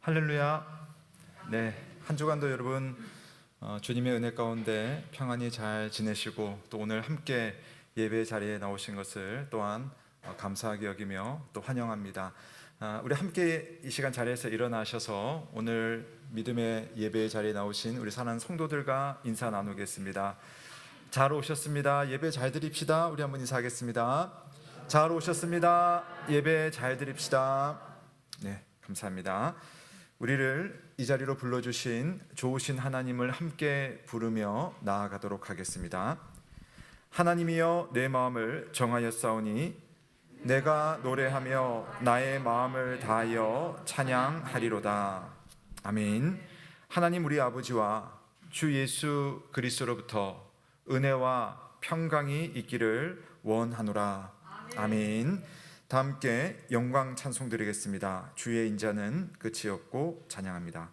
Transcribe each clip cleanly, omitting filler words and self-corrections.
할렐루야. 네, 한 주간도 여러분 주님의 은혜 가운데 평안히 잘 지내시고 또 오늘 함께 예배 자리에 나오신 것을 또한 감사하게 여기며 또 환영합니다. 우리 함께 이 시간 자리에서 일어나셔서 오늘 믿음의 예배 자리에 나오신 우리 사랑하는 성도들과 인사 나누겠습니다. 잘 오셨습니다. 예배 잘 드립시다. 우리 한번 인사하겠습니다. 잘 오셨습니다. 예배 잘 드립시다. 네, 감사합니다. 우리를 이 자리로 불러주신 좋으신 하나님을 함께 부르며 나아가도록 하겠습니다. 하나님이여, 내 마음을 정하였사오니 내가 노래하며 나의 마음을 다하여 찬양하리로다. 아멘. 하나님 우리 아버지와 주 예수 그리스도로부터 은혜와 평강이 있기를 원하노라. 아멘. 다 함께 영광 찬송 드리겠습니다. 주의 인자는 끝이 없고 찬양합니다.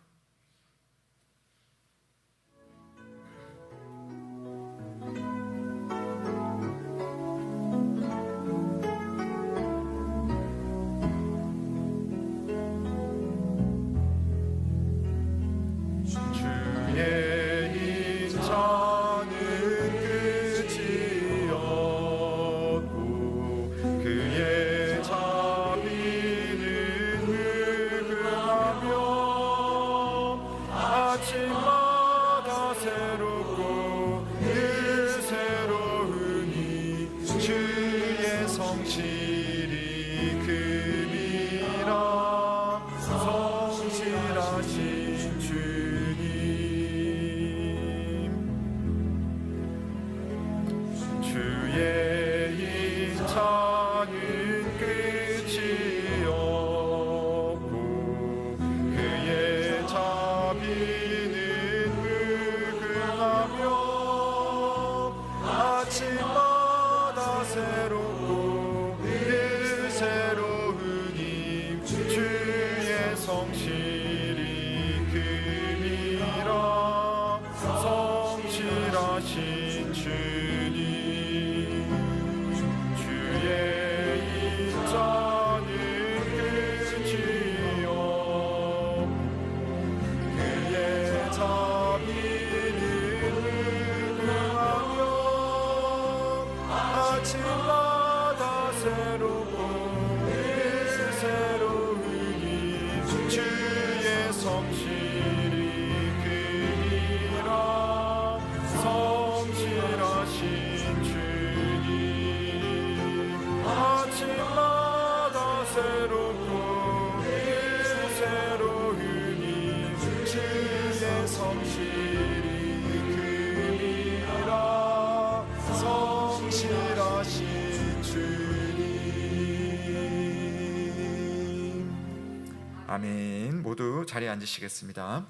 아멘. 모두 자리에 앉으시겠습니다.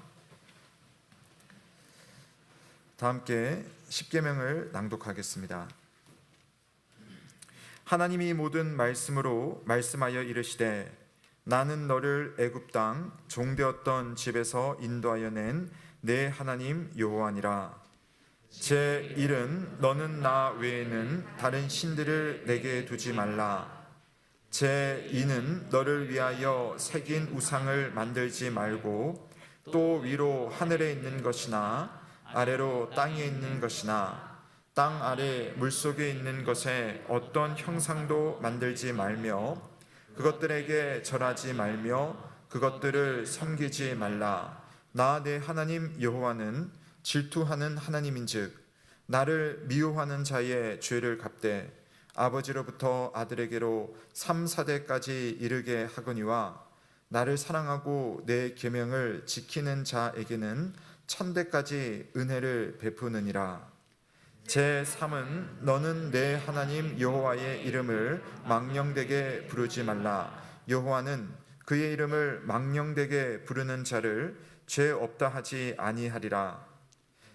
다 함께 십계명을 낭독하겠습니다. 하나님이 모든 말씀으로 말씀하여 이르시되 나는 너를 애굽 땅 종되었던 집에서 인도하여 낸 내 하나님 여호와니라. 제 1은 너는 나 외에는 다른 신들을 내게 두지 말라. 제 2는 너를 위하여 새긴 우상을 만들지 말고 또 위로 하늘에 있는 것이나 아래로 땅에 있는 것이나 땅 아래 물속에 있는 것에 어떤 형상도 만들지 말며 그것들에게 절하지 말며 그것들을 섬기지 말라. 나 내 하나님 여호와는 질투하는 하나님인즉 나를 미워하는 자의 죄를 갚되 아버지로부터 아들에게로 3, 4대까지 이르게 하거니와 나를 사랑하고 내 계명을 지키는 자에게는 1000대까지 은혜를 베푸느니라. 제 3은 너는 내 하나님 여호와의 이름을 망령되게 부르지 말라. 여호와는 그의 이름을 망령되게 부르는 자를 죄 없다 하지 아니하리라.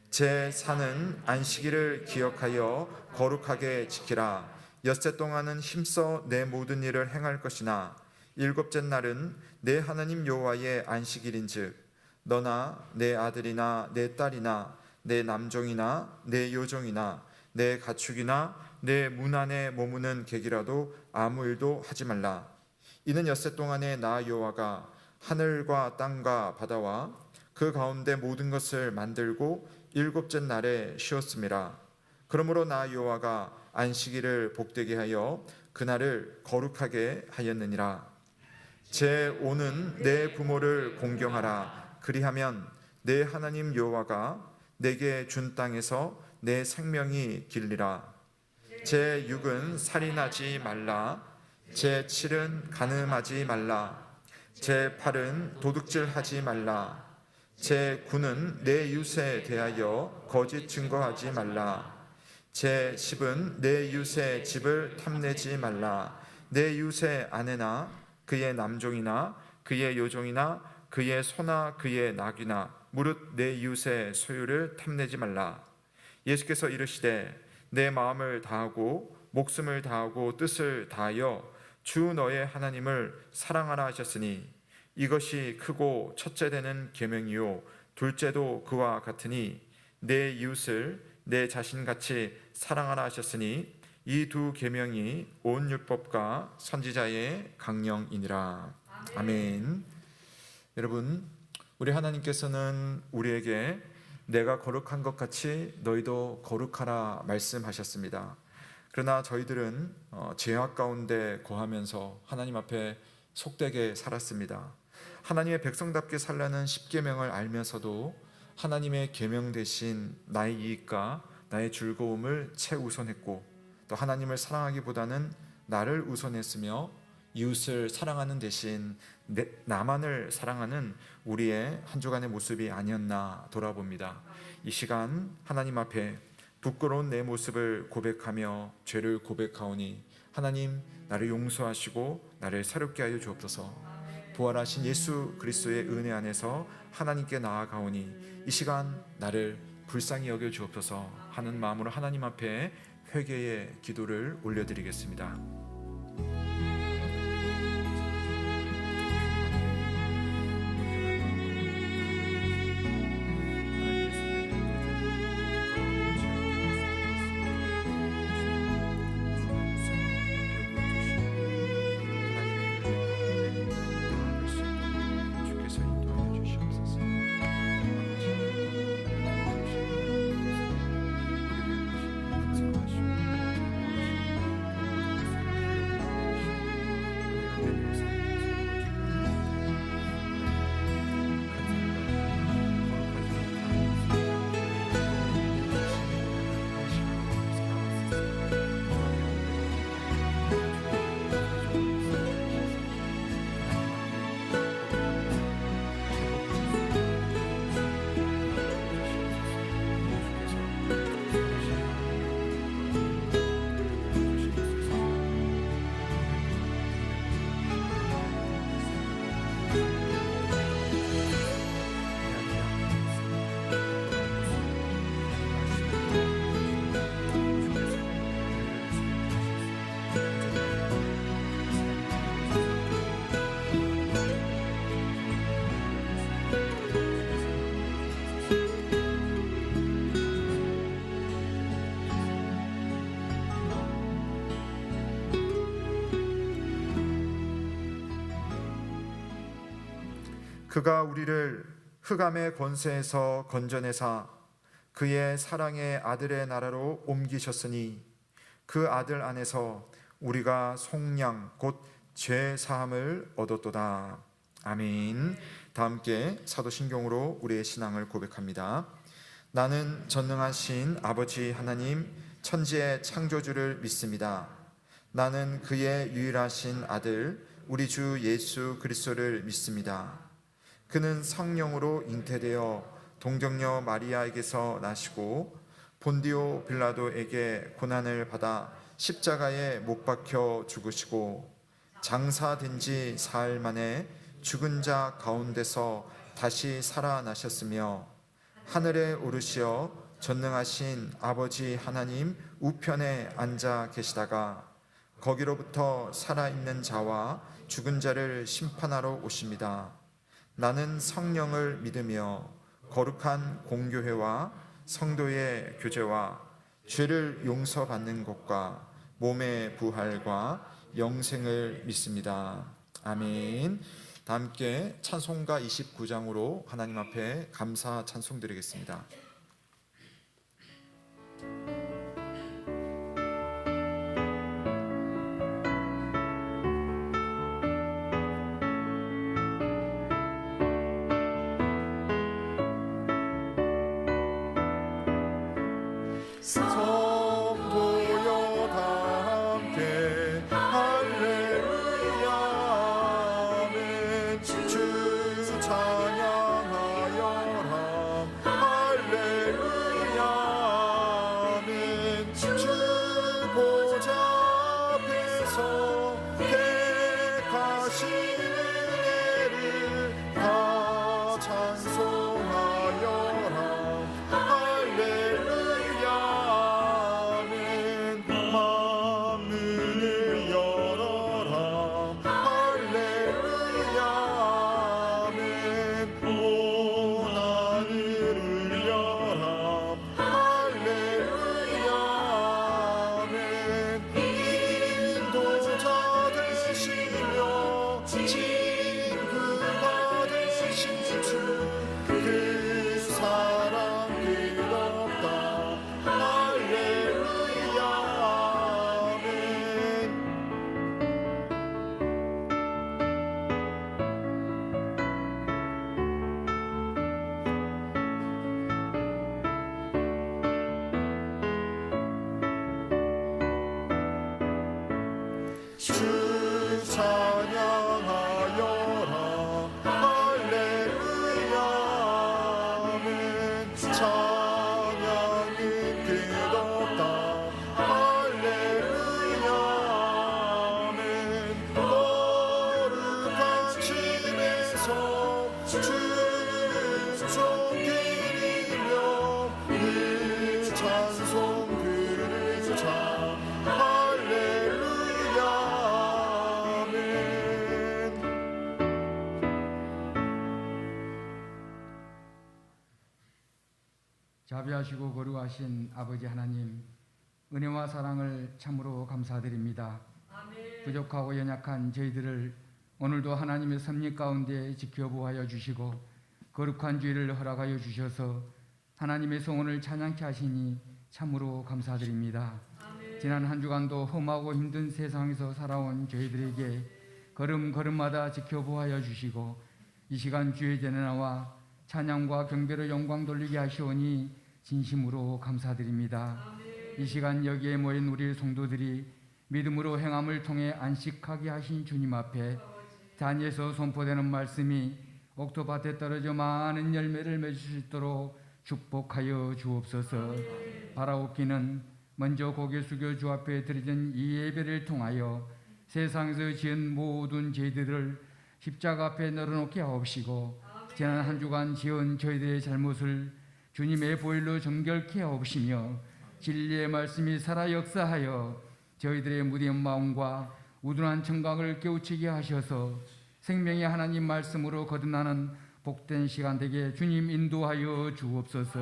제 4는 안식일을 기억하여 거룩하게 지키라. 엿새 동안은 힘써 내 모든 일을 행할 것이나 일곱째 날은 내 하나님 여호와의 안식일인즉 너나 내 아들이나 내 딸이나 내 남종이나 내 여종이나 내 가축이나 내 문 안에 머무는 객이라도 아무 일도 하지 말라. 이는 엿새 동안에 나 여호와가 하늘과 땅과 바다와 그 가운데 모든 것을 만들고 일곱째 날에 쉬었음이라. 그러므로 나 여호와가 안식일을 복되게 하여 그날을 거룩하게 하였느니라. 제 오는 내 부모를 공경하라. 그리하면 내 하나님 여호와가 내게 준 땅에서 내 생명이 길리라. 제 6은 살인하지 말라. 제 7은 간음하지 말라. 제 8은 도둑질하지 말라. 제 9는 내 이웃에 대하여 거짓 증거하지 말라. 제 10은 내 이웃의 집을 탐내지 말라. 내 이웃의 아내나 그의 남종이나 그의 여종이나 그의 소나 그의 낙이나 무릇 내 이웃의 소유를 탐내지 말라. 예수께서 이르시되 내 마음을 다하고 목숨을 다하고 뜻을 다하여 주 너의 하나님을 사랑하라 하셨으니 이것이 크고 첫째 되는 계명이요 둘째도 그와 같으니 내 이웃을 내 자신같이 사랑하라 하셨으니 이 두 계명이 온 율법과 선지자의 강령이니라. 아멘. 여러분, 우리 하나님께서는 우리에게 내가 거룩한 것 같이 너희도 거룩하라 말씀하셨습니다. 그러나 저희들은 죄악 가운데 거하면서 하나님 앞에 속되게 살았습니다. 하나님의 백성답게 살라는 십계명을 알면서도 하나님의 계명 대신 나의 이익과 나의 즐거움을 최우선했고 또 하나님을 사랑하기보다는 나를 우선했으며 이웃을 사랑하는 대신 나만을 사랑하는 우리의 한 주간의 모습이 아니었나 돌아봅니다. 이 시간 하나님 앞에 부끄러운 내 모습을 고백하며 죄를 고백하오니 하나님 나를 용서하시고 나를 새롭게 하여 주옵소서. 부활하신 예수 그리스도의 은혜 안에서 하나님께 나아가오니 이 시간 나를 불쌍히 여겨 주옵소서 하는 마음으로 하나님 앞에 회개의 기도를 올려드리겠습니다. 그가 우리를 흑암의 권세에서 건져내사 그의 사랑의 아들의 나라로 옮기셨으니 그 아들 안에서 우리가 속량 곧 죄 사함을 얻었도다. 아멘. 다 함께 사도신경으로 우리의 신앙을 고백합니다. 나는 전능하신 아버지 하나님 천지의 창조주를 믿습니다. 나는 그의 유일하신 아들 우리 주 예수 그리스도를 믿습니다. 그는 성령으로 잉태되어 동정녀 마리아에게서 나시고 본디오 빌라도에게 고난을 받아 십자가에 못 박혀 죽으시고 장사된 지 사흘 만에 죽은 자 가운데서 다시 살아나셨으며 하늘에 오르시어 전능하신 아버지 하나님 우편에 앉아 계시다가 거기로부터 살아있는 자와 죽은 자를 심판하러 오십니다. 나는 성령을 믿으며 거룩한 공교회와 성도의 교제와 죄를 용서받는 것과 몸의 부활과 영생을 믿습니다. 아멘. 다 함께 찬송가 29장으로 하나님 앞에 감사 찬송 드리겠습니다. 성도여 다 함께 할렐루야 아멘. 주 찬양하여라 할렐루야 아멘. 주 보좌 앞에서 택하신 은혜를 다 찬송하여라 할렐루야 아멘. 만문을 열어라 할렐루야 아멘. 온 하늘을 열라 할렐루야 아멘. 인도자 되시며 징금 받으신 주 그 사랑 끝없다 할렐루야 아멘. 주 찬양하여라 할렐루야 아멘. 찬양은 끝없다 할렐루야 아멘. 거룩한 춤에서 주 존귀리며 그 찬송 부르자 할렐루야 아멘. 자비하시고 거룩하신 아버지 하나님, 은혜와 사랑을 참으로 감사드립니다. 부족하고 연약한 저희들을 오늘도 하나님의 섭리 가운데 지켜보아여 주시고 거룩한 주의를 허락하여 주셔서 하나님의 성원을 찬양케 하시니 참으로 감사드립니다. 지난 한 주간도 험하고 힘든 세상에서 살아온 저희들에게 걸음걸음마다 지켜보아여 주시고 이 시간 주의 전에 나와 찬양과 경배로 영광 돌리게 하시오니 진심으로 감사드립니다. 이 시간 여기에 모인 우리 성도들이 믿음으로 행함을 통해 안식하게 하신 주님 앞에 단에서 선포되는 말씀이 옥토밭에 떨어져 많은 열매를 맺을 수 있도록 축복하여 주옵소서. 바라옵기는 먼저 고개 숙여 주 앞에 드려진 이 예배를 통하여 세상에서 지은 모든 죄들을 십자가 앞에 널어놓게 하옵시고 지난 한 주간 지은 저희들의 잘못을 주님의 보혈로 정결케 하옵시며 진리의 말씀이 살아 역사하여 저희들의 무디한 마음과 우둔한 청각을 깨우치게 하셔서 생명의 하나님 말씀으로 거듭나는 복된 시간 되게 주님 인도하여 주옵소서.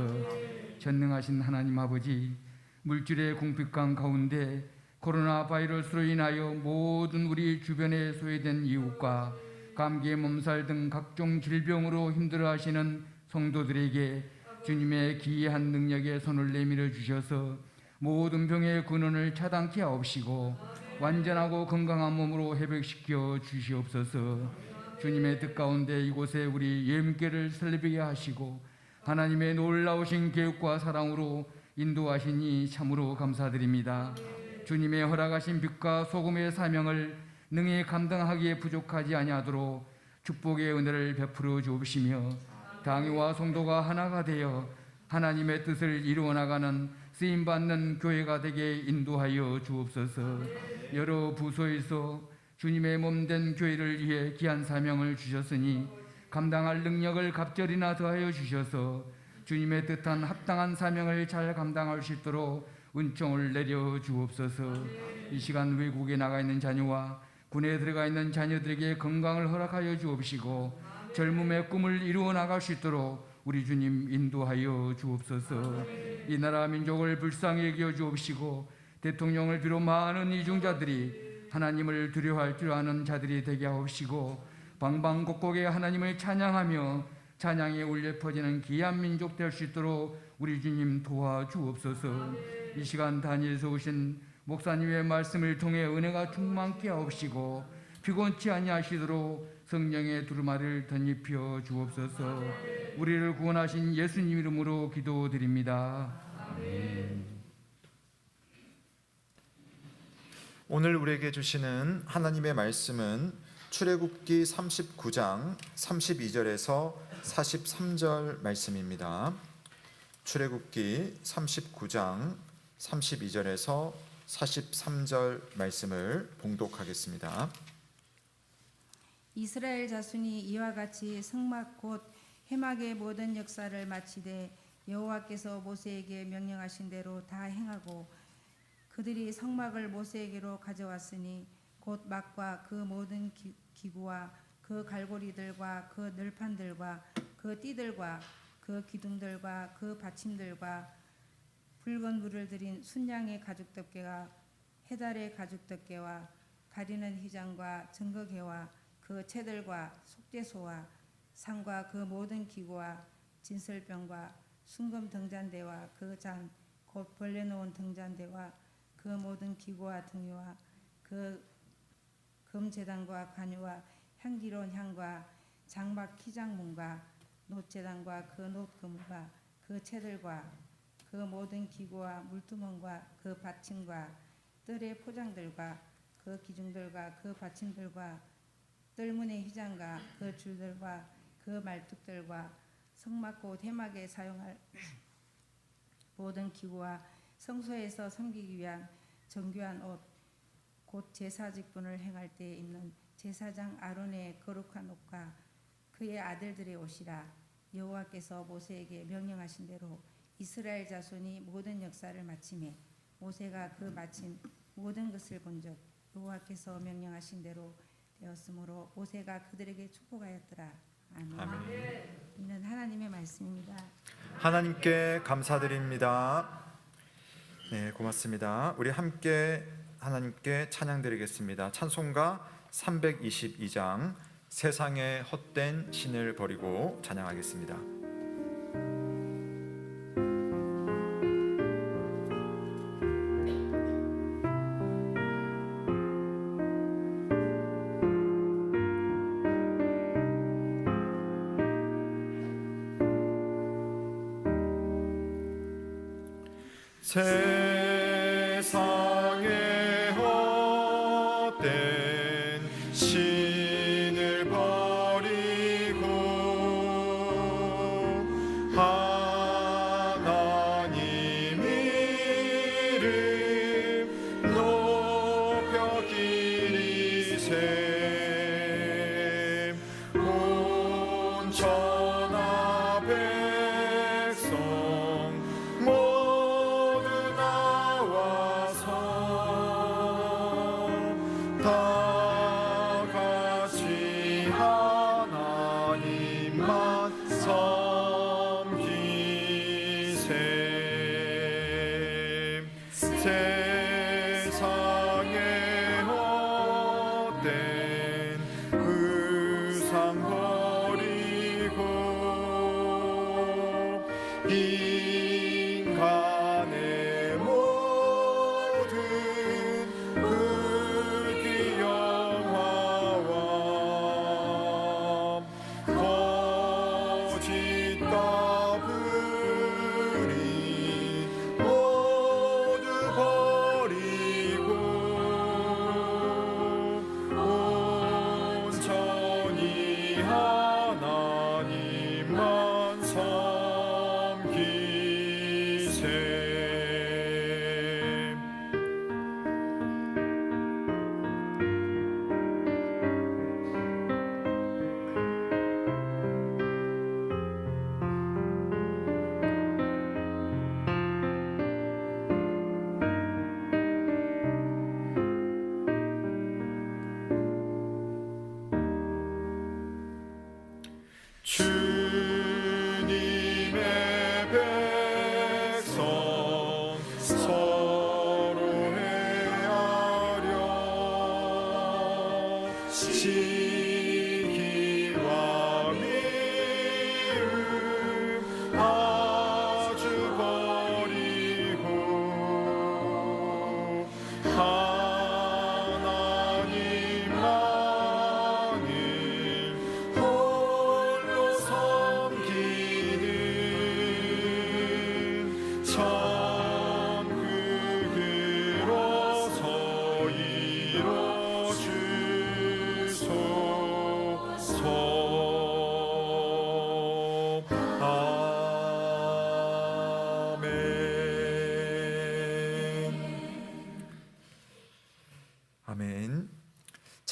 전능하신 하나님 아버지, 물질의 궁핍감 가운데 코로나 바이러스로 인하여 모든 우리 주변에 소외된 이웃과 감기에 몸살 등 각종 질병으로 힘들어하시는 성도들에게 주님의 기이한 능력의 손을 내밀어 주셔서 모든 병의 근원을 차단케 하옵시고 완전하고 건강한 몸으로 회복시켜 주시옵소서. 주님의 뜻 가운데 이곳에 우리 예물교를 설립하게 하시고 하나님의 놀라우신 계획과 사랑으로 인도하시니 참으로 감사드립니다. 주님의 허락하신 빛과 소금의 사명을 능히 감당하기에 부족하지 아니하도록 축복의 은혜를 베풀어 주옵시며 당회와 성도가 하나가 되어 하나님의 뜻을 이루어 나가는 쓰임받는 교회가 되게 인도하여 주옵소서. 여러 부서에서 주님의 몸된 교회를 위해 귀한 사명을 주셨으니 감당할 능력을 갑절이나 더하여 주셔서 주님의 뜻한 합당한 사명을 잘 감당할 수 있도록 은총을 내려 주옵소서. 이 시간 외국에 나가 있는 자녀와 군에 들어가 있는 자녀들에게 건강을 허락하여 주옵시고 젊음의 꿈을 이루어 나갈 수 있도록 우리 주님 인도하여 주옵소서. 이 나라 민족을 불쌍히 여겨 주옵시고 대통령을 비롯 많은 이중자들이 하나님을 두려워할 줄 아는 자들이 되게 하옵시고 방방곡곡에 하나님을 찬양하며 찬양이 울려 퍼지는 귀한 민족 될 수 있도록 우리 주님 도와주옵소서. 이 시간 다니엘에서 오신 목사님의 말씀을 통해 은혜가 충만케 하옵시고 피곤치 아니하시도록 성령의 두루마리를 덧입혀 주옵소서. 우리를 구원하신 예수님 이름으로 기도드립니다. 오늘 우리에게 주시는 하나님의 말씀은 출애굽기 39장 32절에서 43절 말씀입니다. 출애굽기 39장 32절에서 43절 말씀을 봉독하겠습니다. 이스라엘 자손이 이와 같이 성막 곧 해막의 모든 역사를 마치되 여호와께서 모세에게 명령하신 대로 다 행하고 그들이 성막을 모세에게로 가져왔으니 곧 막과 그 모든 기구와 그 갈고리들과 그 늘판들과 그 띠들과 그 기둥들과 그 받침들과 붉은 물을 들인 순양의 가죽덮개와 해달의 가죽덮개와 가리는 휘장과 증거개와 그 채들과 속죄소와 상과 그 모든 기구와 진설병과 순금 등잔대와 그 잔 곧 벌려놓은 등잔대와 그 모든 기구와 등유와 그 금제단과 관유와 향기로운 향과 장막 키장문과 놋제단과 그 놋그물과 그 채들과 그 모든 기구와 물두멍과 그 받침과 뜰의 포장들과 그 기둥들과 그 받침들과 뜰문의 휘장과 그 줄들과 그 말뚝들과 성막 곧 해막에 사용할 모든 기구와 성소에서 섬기기 위한 정교한 옷 곧 제사 직분을 행할 때 입는 제사장 아론의 거룩한 옷과 그의 아들들의 옷이라. 여호와께서 모세에게 명령하신 대로 이스라엘 자손이 모든 역사를 마치매 모세가 그 마친 모든 것을 본즉 여호와께서 명령하신 대로 되었으므로 모세가 그들에게 축복하였더라. 아멘. 이는 하나님의 말씀입니다. 하나님께 감사드립니다. 네, 고맙습니다. 우리 함께 하나님께 찬양드리겠습니다. 찬송가 322장 세상의 헛된 신을 버리고 찬양하겠습니다. 세상의 헛된 신을 버리고 하나님 이름 높여 기리세 온 천하 백성 모두 나와서 다 같이 하나님만 섬기세. 세상의 헛된 의상 버리고 인간의 모든 불기 영화와 거짓 따브리 모두 버리고 온전히 하나님만 섬기세. 주님의 백성 서로 헤아려 지키라.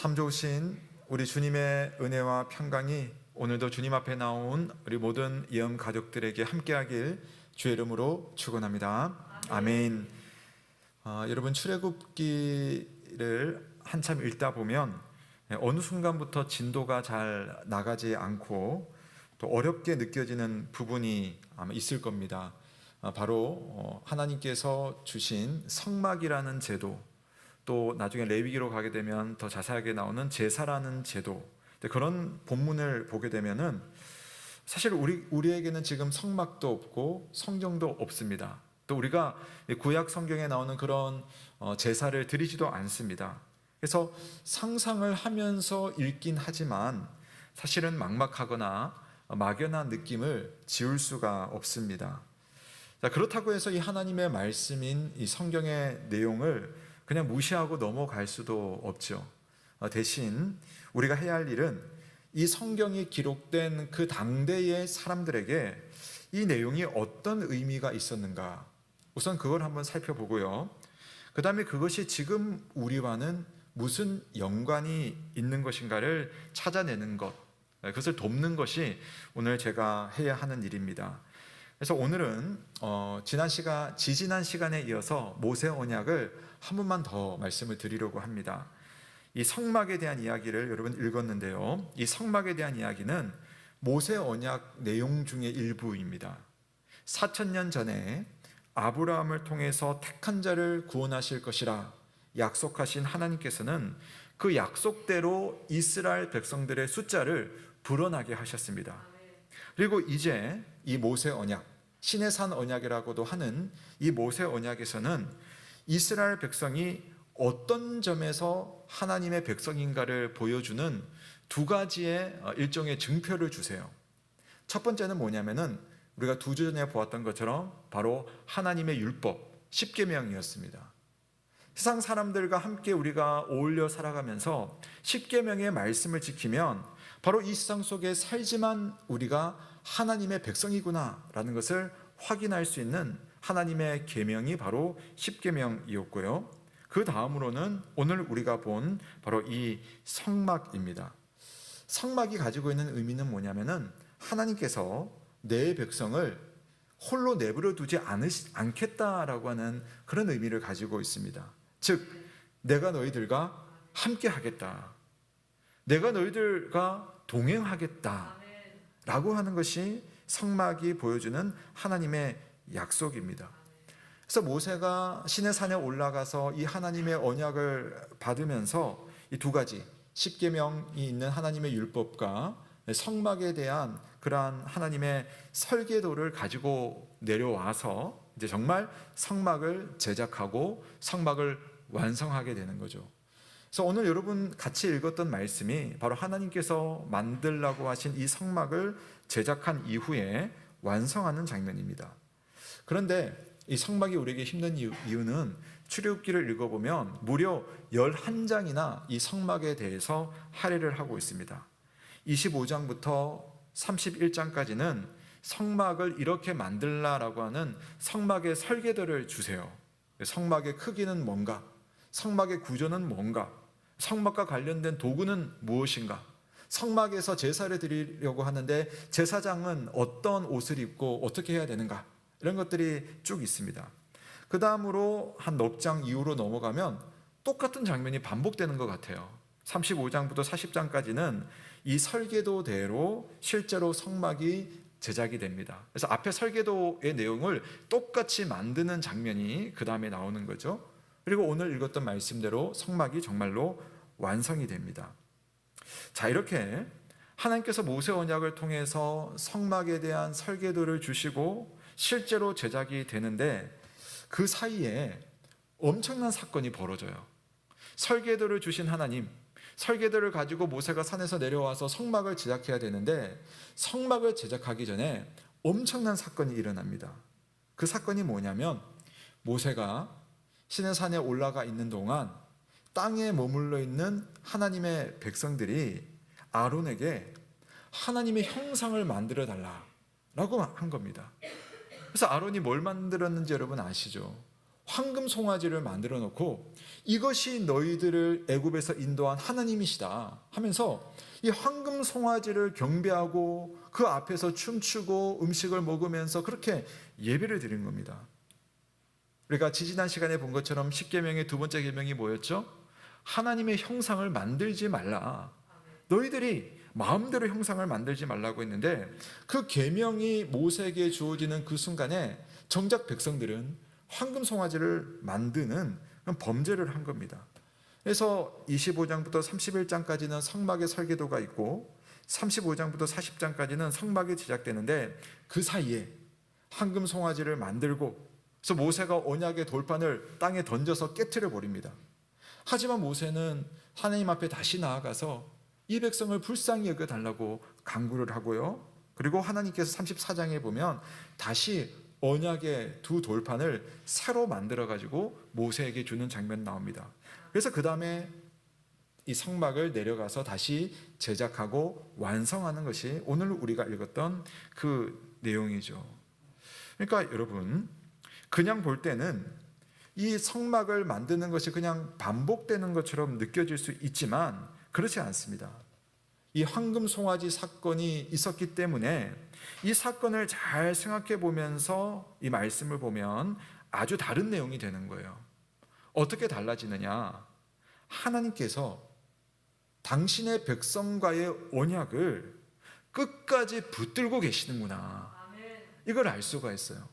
참 좋으신 우리 주님의 은혜와 평강이 오늘도 주님 앞에 나온 우리 모든 예언 가족들에게 함께하길 주의 이름으로 축원합니다. 아멘. 여러분, 출애굽기를 한참 읽다 보면 어느 순간부터 진도가 잘 나가지 않고 또 어렵게 느껴지는 부분이 아마 있을 겁니다. 바로 하나님께서 주신 성막이라는 제도, 또 나중에 레위기로 가게 되면 더 자세하게 나오는 제사라는 제도, 그런 본문을 보게 되면은 사실 우리에게는 지금 성막도 없고 성경도 없습니다. 또 우리가 구약 성경에 나오는 그런 제사를 드리지도 않습니다. 그래서 상상을 하면서 읽긴 하지만 사실은 막막하거나 막연한 느낌을 지울 수가 없습니다. 자, 그렇다고 해서 이 하나님의 말씀인 이 성경의 내용을 그냥 무시하고 넘어갈 수도 없죠. 대신 우리가 해야 할 일은 이 성경이 기록된 그 당대의 사람들에게 이 내용이 어떤 의미가 있었는가, 우선 그걸 한번 살펴보고요. 그 다음에 그것이 지금 우리와는 무슨 연관이 있는 것인가를 찾아내는 것, 그것을 돕는 것이 오늘 제가 해야 하는 일입니다. 그래서 오늘은 지지난 시간에 이어서 모세 언약을 한 번만 더 말씀을 드리려고 합니다. 이 성막에 대한 이야기를 여러분 읽었는데요. 이 성막에 대한 이야기는 모세 언약 내용 중의 일부입니다. 4,000년 전에 아브라함을 통해서 택한 자를 구원하실 것이라 약속하신 하나님께서는 그 약속대로 이스라엘 백성들의 숫자를 불어나게 하셨습니다. 그리고 이제 이 모세 언약, 신의 산 언약이라고도 하는 이 모세 언약에서는 이스라엘 백성이 어떤 점에서 하나님의 백성인가를 보여주는 두 가지의 일종의 증표를 주세요. 첫 번째는 뭐냐면은 우리가 두 주 전에 보았던 것처럼 바로 하나님의 율법, 십계명이었습니다. 세상 사람들과 함께 우리가 어울려 살아가면서 십계명의 말씀을 지키면 바로 이 세상 속에 살지만 우리가 하나님의 백성이구나라는 것을 확인할 수 있는 하나님의 계명이 바로 십계명이었고요. 그 다음으로는 오늘 우리가 본 바로 이 성막입니다. 성막이 가지고 있는 의미는 뭐냐면은 하나님께서 내 백성을 홀로 내버려 두지 않겠다라고 하는 그런 의미를 가지고 있습니다. 즉, 내가 너희들과 함께 하겠다, 내가 너희들과 동행하겠다 라고 하는 것이 성막이 보여주는 하나님의 약속입니다. 그래서 모세가 시내 산에 올라가서 이 하나님의 언약을 받으면서 이 두 가지 십계명이 있는 하나님의 율법과 성막에 대한 그러한 하나님의 설계도를 가지고 내려와서 이제 정말 성막을 제작하고 성막을 완성하게 되는 거죠. 그래서 오늘 여러분 같이 읽었던 말씀이 바로 하나님께서 만들라고 하신 이 성막을 제작한 이후에 완성하는 장면입니다. 그런데 이 성막이 우리에게 힘든 이유는 출애굽기를 읽어보면 무려 11장이나 이 성막에 대해서 할애를 하고 있습니다. 25장부터 31장까지는 성막을 이렇게 만들라라고 하는 성막의 설계도를 주세요. 성막의 크기는 뭔가, 성막의 구조는 뭔가, 성막과 관련된 도구는 무엇인가, 성막에서 제사를 드리려고 하는데 제사장은 어떤 옷을 입고 어떻게 해야 되는가, 이런 것들이 쭉 있습니다. 그 다음으로 한 넉 장 이후로 넘어가면 똑같은 장면이 반복되는 것 같아요. 35장부터 40장까지는 이 설계도대로 실제로 성막이 제작이 됩니다. 그래서 앞에 설계도의 내용을 똑같이 만드는 장면이 그 다음에 나오는 거죠. 그리고 오늘 읽었던 말씀대로 성막이 정말로 완성이 됩니다. 자, 이렇게 하나님께서 모세 언약을 통해서 성막에 대한 설계도를 주시고 실제로 제작이 되는데 그 사이에 엄청난 사건이 벌어져요. 설계도를 주신 하나님, 설계도를 가지고 모세가 산에서 내려와서 성막을 제작해야 되는데 성막을 제작하기 전에 엄청난 사건이 일어납니다. 그 사건이 뭐냐면 모세가 시내산에 올라가 있는 동안 땅에 머물러 있는 하나님의 백성들이 아론에게 하나님의 형상을 만들어 달라라고 한 겁니다. 그래서 아론이 뭘 만들었는지 여러분 아시죠? 황금 송아지를 만들어 놓고 이것이 너희들을 애굽에서 인도한 하나님이시다 하면서 이 황금 송아지를 경배하고 그 앞에서 춤추고 음식을 먹으면서 그렇게 예배를 드린 겁니다. 우리가 지지난 시간에 본 것처럼 십계명의 두 번째 계명이 뭐였죠? 하나님의 형상을 만들지 말라. 너희들이 마음대로 형상을 만들지 말라고 했는데 그 계명이 모세에게 주어지는 그 순간에 정작 백성들은 황금 송아지를 만드는 범죄를 한 겁니다. 그래서 25장부터 31장까지는 성막의 설계도가 있고 35장부터 40장까지는 성막이 제작되는데 그 사이에 황금 송아지를 만들고 그래서 모세가 언약의 돌판을 땅에 던져서 깨트려 버립니다. 하지만 모세는 하나님 앞에 다시 나아가서 이 백성을 불쌍히 여겨달라고 간구를 하고요. 그리고 하나님께서 34장에 보면 다시 언약의 두 돌판을 새로 만들어가지고 모세에게 주는 장면 나옵니다. 그래서 그 다음에 이 성막을 내려가서 다시 제작하고 완성하는 것이 오늘 우리가 읽었던 그 내용이죠. 그러니까 여러분, 그냥 볼 때는 이 성막을 만드는 것이 그냥 반복되는 것처럼 느껴질 수 있지만 그렇지 않습니다. 이 황금 송아지 사건이 있었기 때문에 이 사건을 잘 생각해 보면서 이 말씀을 보면 아주 다른 내용이 되는 거예요. 어떻게 달라지느냐? 하나님께서 당신의 백성과의 언약을 끝까지 붙들고 계시는구나. 이걸 알 수가 있어요.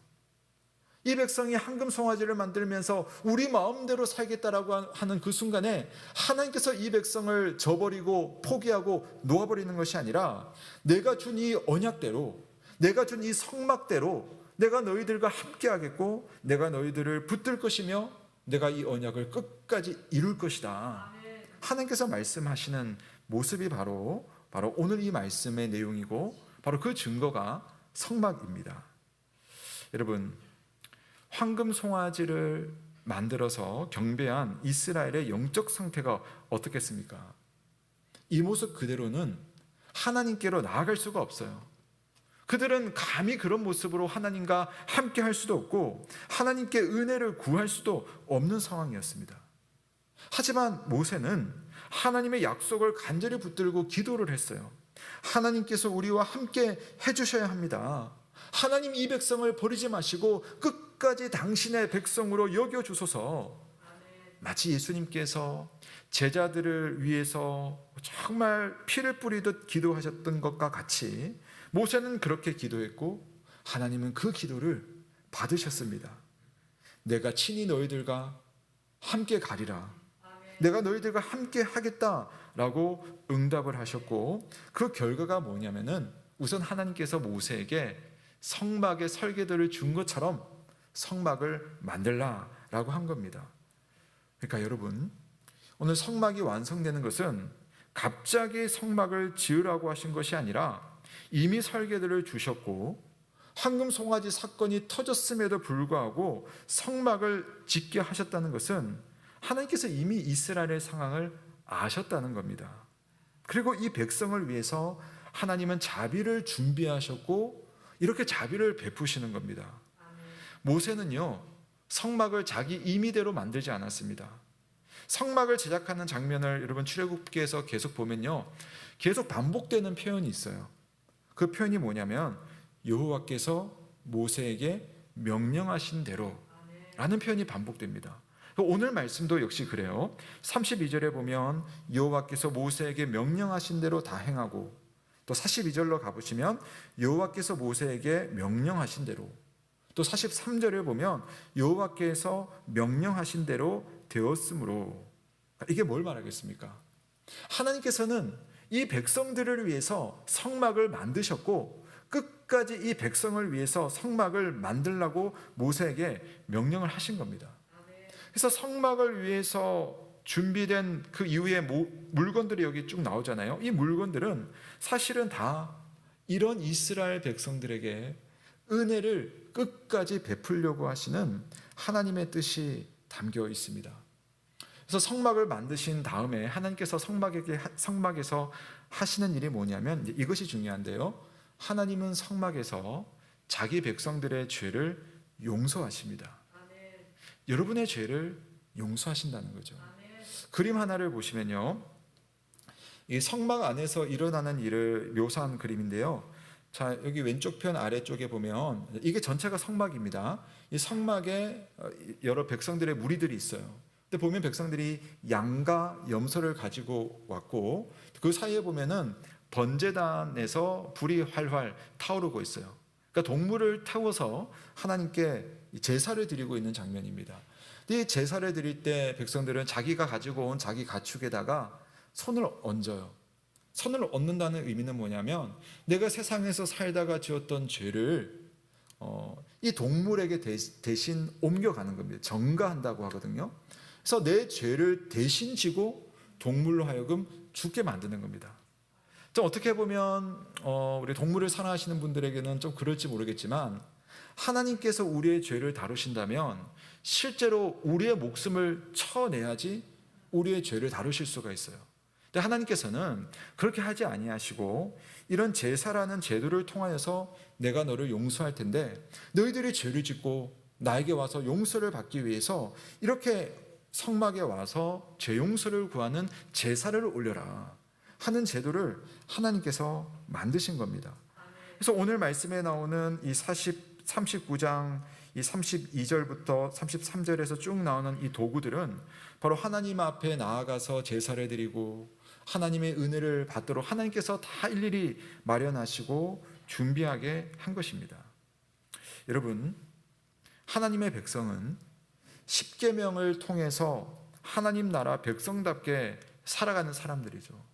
이 백성이 황금 송아지를 만들면서 우리 마음대로 살겠다라고 하는 그 순간에 하나님께서 이 백성을 저버리고 포기하고 놓아버리는 것이 아니라 내가 준 이 언약대로, 내가 준 이 성막대로 내가 너희들과 함께하겠고 내가 너희들을 붙들 것이며 내가 이 언약을 끝까지 이룰 것이다. 하나님께서 말씀하시는 모습이 바로 오늘 이 말씀의 내용이고 바로 그 증거가 성막입니다. 여러분, 황금 송아지를 만들어서 경배한 이스라엘의 영적 상태가 어떻겠습니까? 이 모습 그대로는 하나님께로 나아갈 수가 없어요. 그들은 감히 그런 모습으로 하나님과 함께 할 수도 없고 하나님께 은혜를 구할 수도 없는 상황이었습니다. 하지만 모세는 하나님의 약속을 간절히 붙들고 기도를 했어요. 하나님께서 우리와 함께 해주셔야 합니다. 하나님 이 백성을 버리지 마시고 끝까지 당신의 백성으로 여겨주소서. 마치 예수님께서 제자들을 위해서 정말 피를 뿌리듯 기도하셨던 것과 같이 모세는 그렇게 기도했고 하나님은 그 기도를 받으셨습니다. 내가 친히 너희들과 함께 가리라. 내가 너희들과 함께 하겠다라고 응답을 하셨고 그 결과가 뭐냐면은 우선 하나님께서 모세에게 성막의 설계도를 준 것처럼 성막을 만들라라고 한 겁니다. 그러니까 여러분, 오늘 성막이 완성되는 것은 갑자기 성막을 지으라고 하신 것이 아니라 이미 설계도를 주셨고 황금 송아지 사건이 터졌음에도 불구하고 성막을 짓게 하셨다는 것은 하나님께서 이미 이스라엘의 상황을 아셨다는 겁니다. 그리고 이 백성을 위해서 하나님은 자비를 준비하셨고 이렇게 자비를 베푸시는 겁니다. 모세는요, 성막을 자기 임의대로 만들지 않았습니다. 성막을 제작하는 장면을 여러분 출애굽기에서 계속 보면요, 계속 반복되는 표현이 있어요. 그 표현이 뭐냐면 여호와께서 모세에게 명령하신 대로 라는 표현이 반복됩니다. 오늘 말씀도 역시 그래요. 32절에 보면 여호와께서 모세에게 명령하신 대로 다 행하고, 또 42절로 가보시면 여호와께서 모세에게 명령하신 대로, 또 43절에 보면 여호와께서 명령하신 대로 되었으므로. 이게 뭘 말하겠습니까? 하나님께서는 이 백성들을 위해서 성막을 만드셨고 끝까지 이 백성을 위해서 성막을 만들라고 모세에게 명령을 하신 겁니다. 그래서 성막을 위해서 준비된 그 이후에 물건들이 여기 쭉 나오잖아요. 이 물건들은 사실은 다 이런 이스라엘 백성들에게 은혜를 끝까지 베풀려고 하시는 하나님의 뜻이 담겨 있습니다. 그래서 성막을 만드신 다음에 하나님께서 성막에서 하시는 일이 뭐냐면 이것이 중요한데요. 하나님은 성막에서 자기 백성들의 죄를 용서하십니다. 여러분의 죄를 용서하신다는 거죠. 그림 하나를 보시면요, 이 성막 안에서 일어나는 일을 묘사한 그림인데요. 자, 여기 왼쪽 편 아래쪽에 보면 이게 전체가 성막입니다. 이 성막에 여러 백성들의 무리들이 있어요. 근데 보면 백성들이 양과 염소를 가지고 왔고, 그 사이에 보면은 번제단에서 불이 활활 타오르고 있어요. 그러니까 동물을 태워서 하나님께 제사를 드리고 있는 장면입니다. 이 제사를 드릴 때 백성들은 자기가 가지고 온 자기 가축에다가 손을 얹어요. 손을 얹는다는 의미는 뭐냐면, 내가 세상에서 살다가 지었던 죄를 이 동물에게 대신 옮겨가는 겁니다. 전가한다고 하거든요. 그래서 내 죄를 대신 지고 동물로 하여금 죽게 만드는 겁니다. 좀 어떻게 보면 우리 동물을 사랑하시는 분들에게는 좀 그럴지 모르겠지만, 하나님께서 우리의 죄를 다루신다면 실제로 우리의 목숨을 쳐내야지 우리의 죄를 다루실 수가 있어요. 근데 하나님께서는 그렇게 하지 아니하시고, 이런 제사라는 제도를 통하여서 내가 너를 용서할 텐데, 너희들이 죄를 짓고 나에게 와서 용서를 받기 위해서 이렇게 성막에 와서 죄 용서를 구하는 제사를 올려라 하는 제도를 하나님께서 만드신 겁니다. 그래서 오늘 말씀에 나오는 이 39장 이 32절부터 33절에서 쭉 나오는 이 도구들은 바로 하나님 앞에 나아가서 제사를 드리고 하나님의 은혜를 받도록 하나님께서 다 일일이 마련하시고 준비하게 한 것입니다. 여러분, 하나님의 백성은 십계명을 통해서 하나님 나라 백성답게 살아가는 사람들이죠.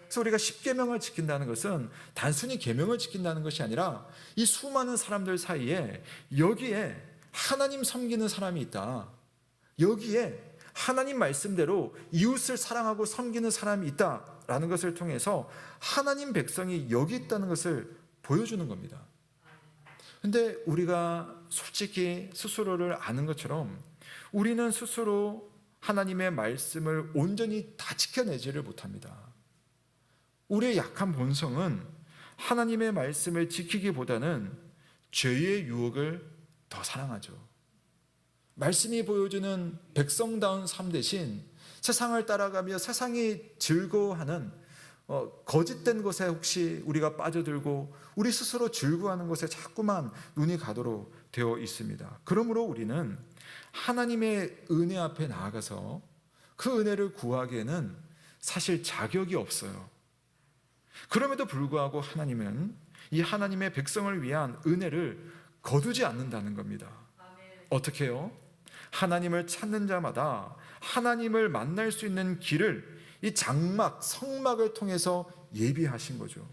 그래서 우리가 십계명을 지킨다는 것은 단순히 계명을 지킨다는 것이 아니라, 이 수많은 사람들 사이에 여기에 하나님 섬기는 사람이 있다, 여기에 하나님 말씀대로 이웃을 사랑하고 섬기는 사람이 있다라는 것을 통해서 하나님 백성이 여기 있다는 것을 보여주는 겁니다. 근데 우리가 솔직히 스스로를 아는 것처럼 우리는 스스로 하나님의 말씀을 온전히 다 지켜내지를 못합니다. 우리의 약한 본성은 하나님의 말씀을 지키기보다는 죄의 유혹을 더 사랑하죠. 말씀이 보여주는 백성다운 삶 대신 세상을 따라가며 세상이 즐거워하는 거짓된 것에 혹시 우리가 빠져들고 우리 스스로 즐거워하는 것에 자꾸만 눈이 가도록 되어 있습니다. 그러므로 우리는 하나님의 은혜 앞에 나아가서 그 은혜를 구하기에는 사실 자격이 없어요. 그럼에도 불구하고 하나님은 이 하나님의 백성을 위한 은혜를 거두지 않는다는 겁니다. 어떻게 해요? 하나님을 찾는 자마다 하나님을 만날 수 있는 길을 이 장막, 성막을 통해서 예비하신 거죠.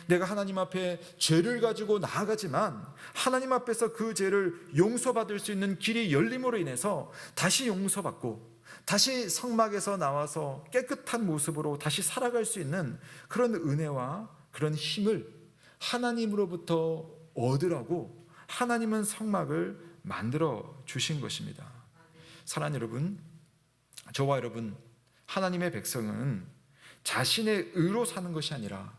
내가 하나님 앞에 죄를 가지고 나아가지만 하나님 앞에서 그 죄를 용서받을 수 있는 길이 열림으로 인해서 다시 용서받고 다시 성막에서 나와서 깨끗한 모습으로 다시 살아갈 수 있는 그런 은혜와 그런 힘을 하나님으로부터 얻으라고 하나님은 성막을 만들어 주신 것입니다. 사랑하는 여러분, 저와 여러분, 하나님의 백성은 자신의 의로 사는 것이 아니라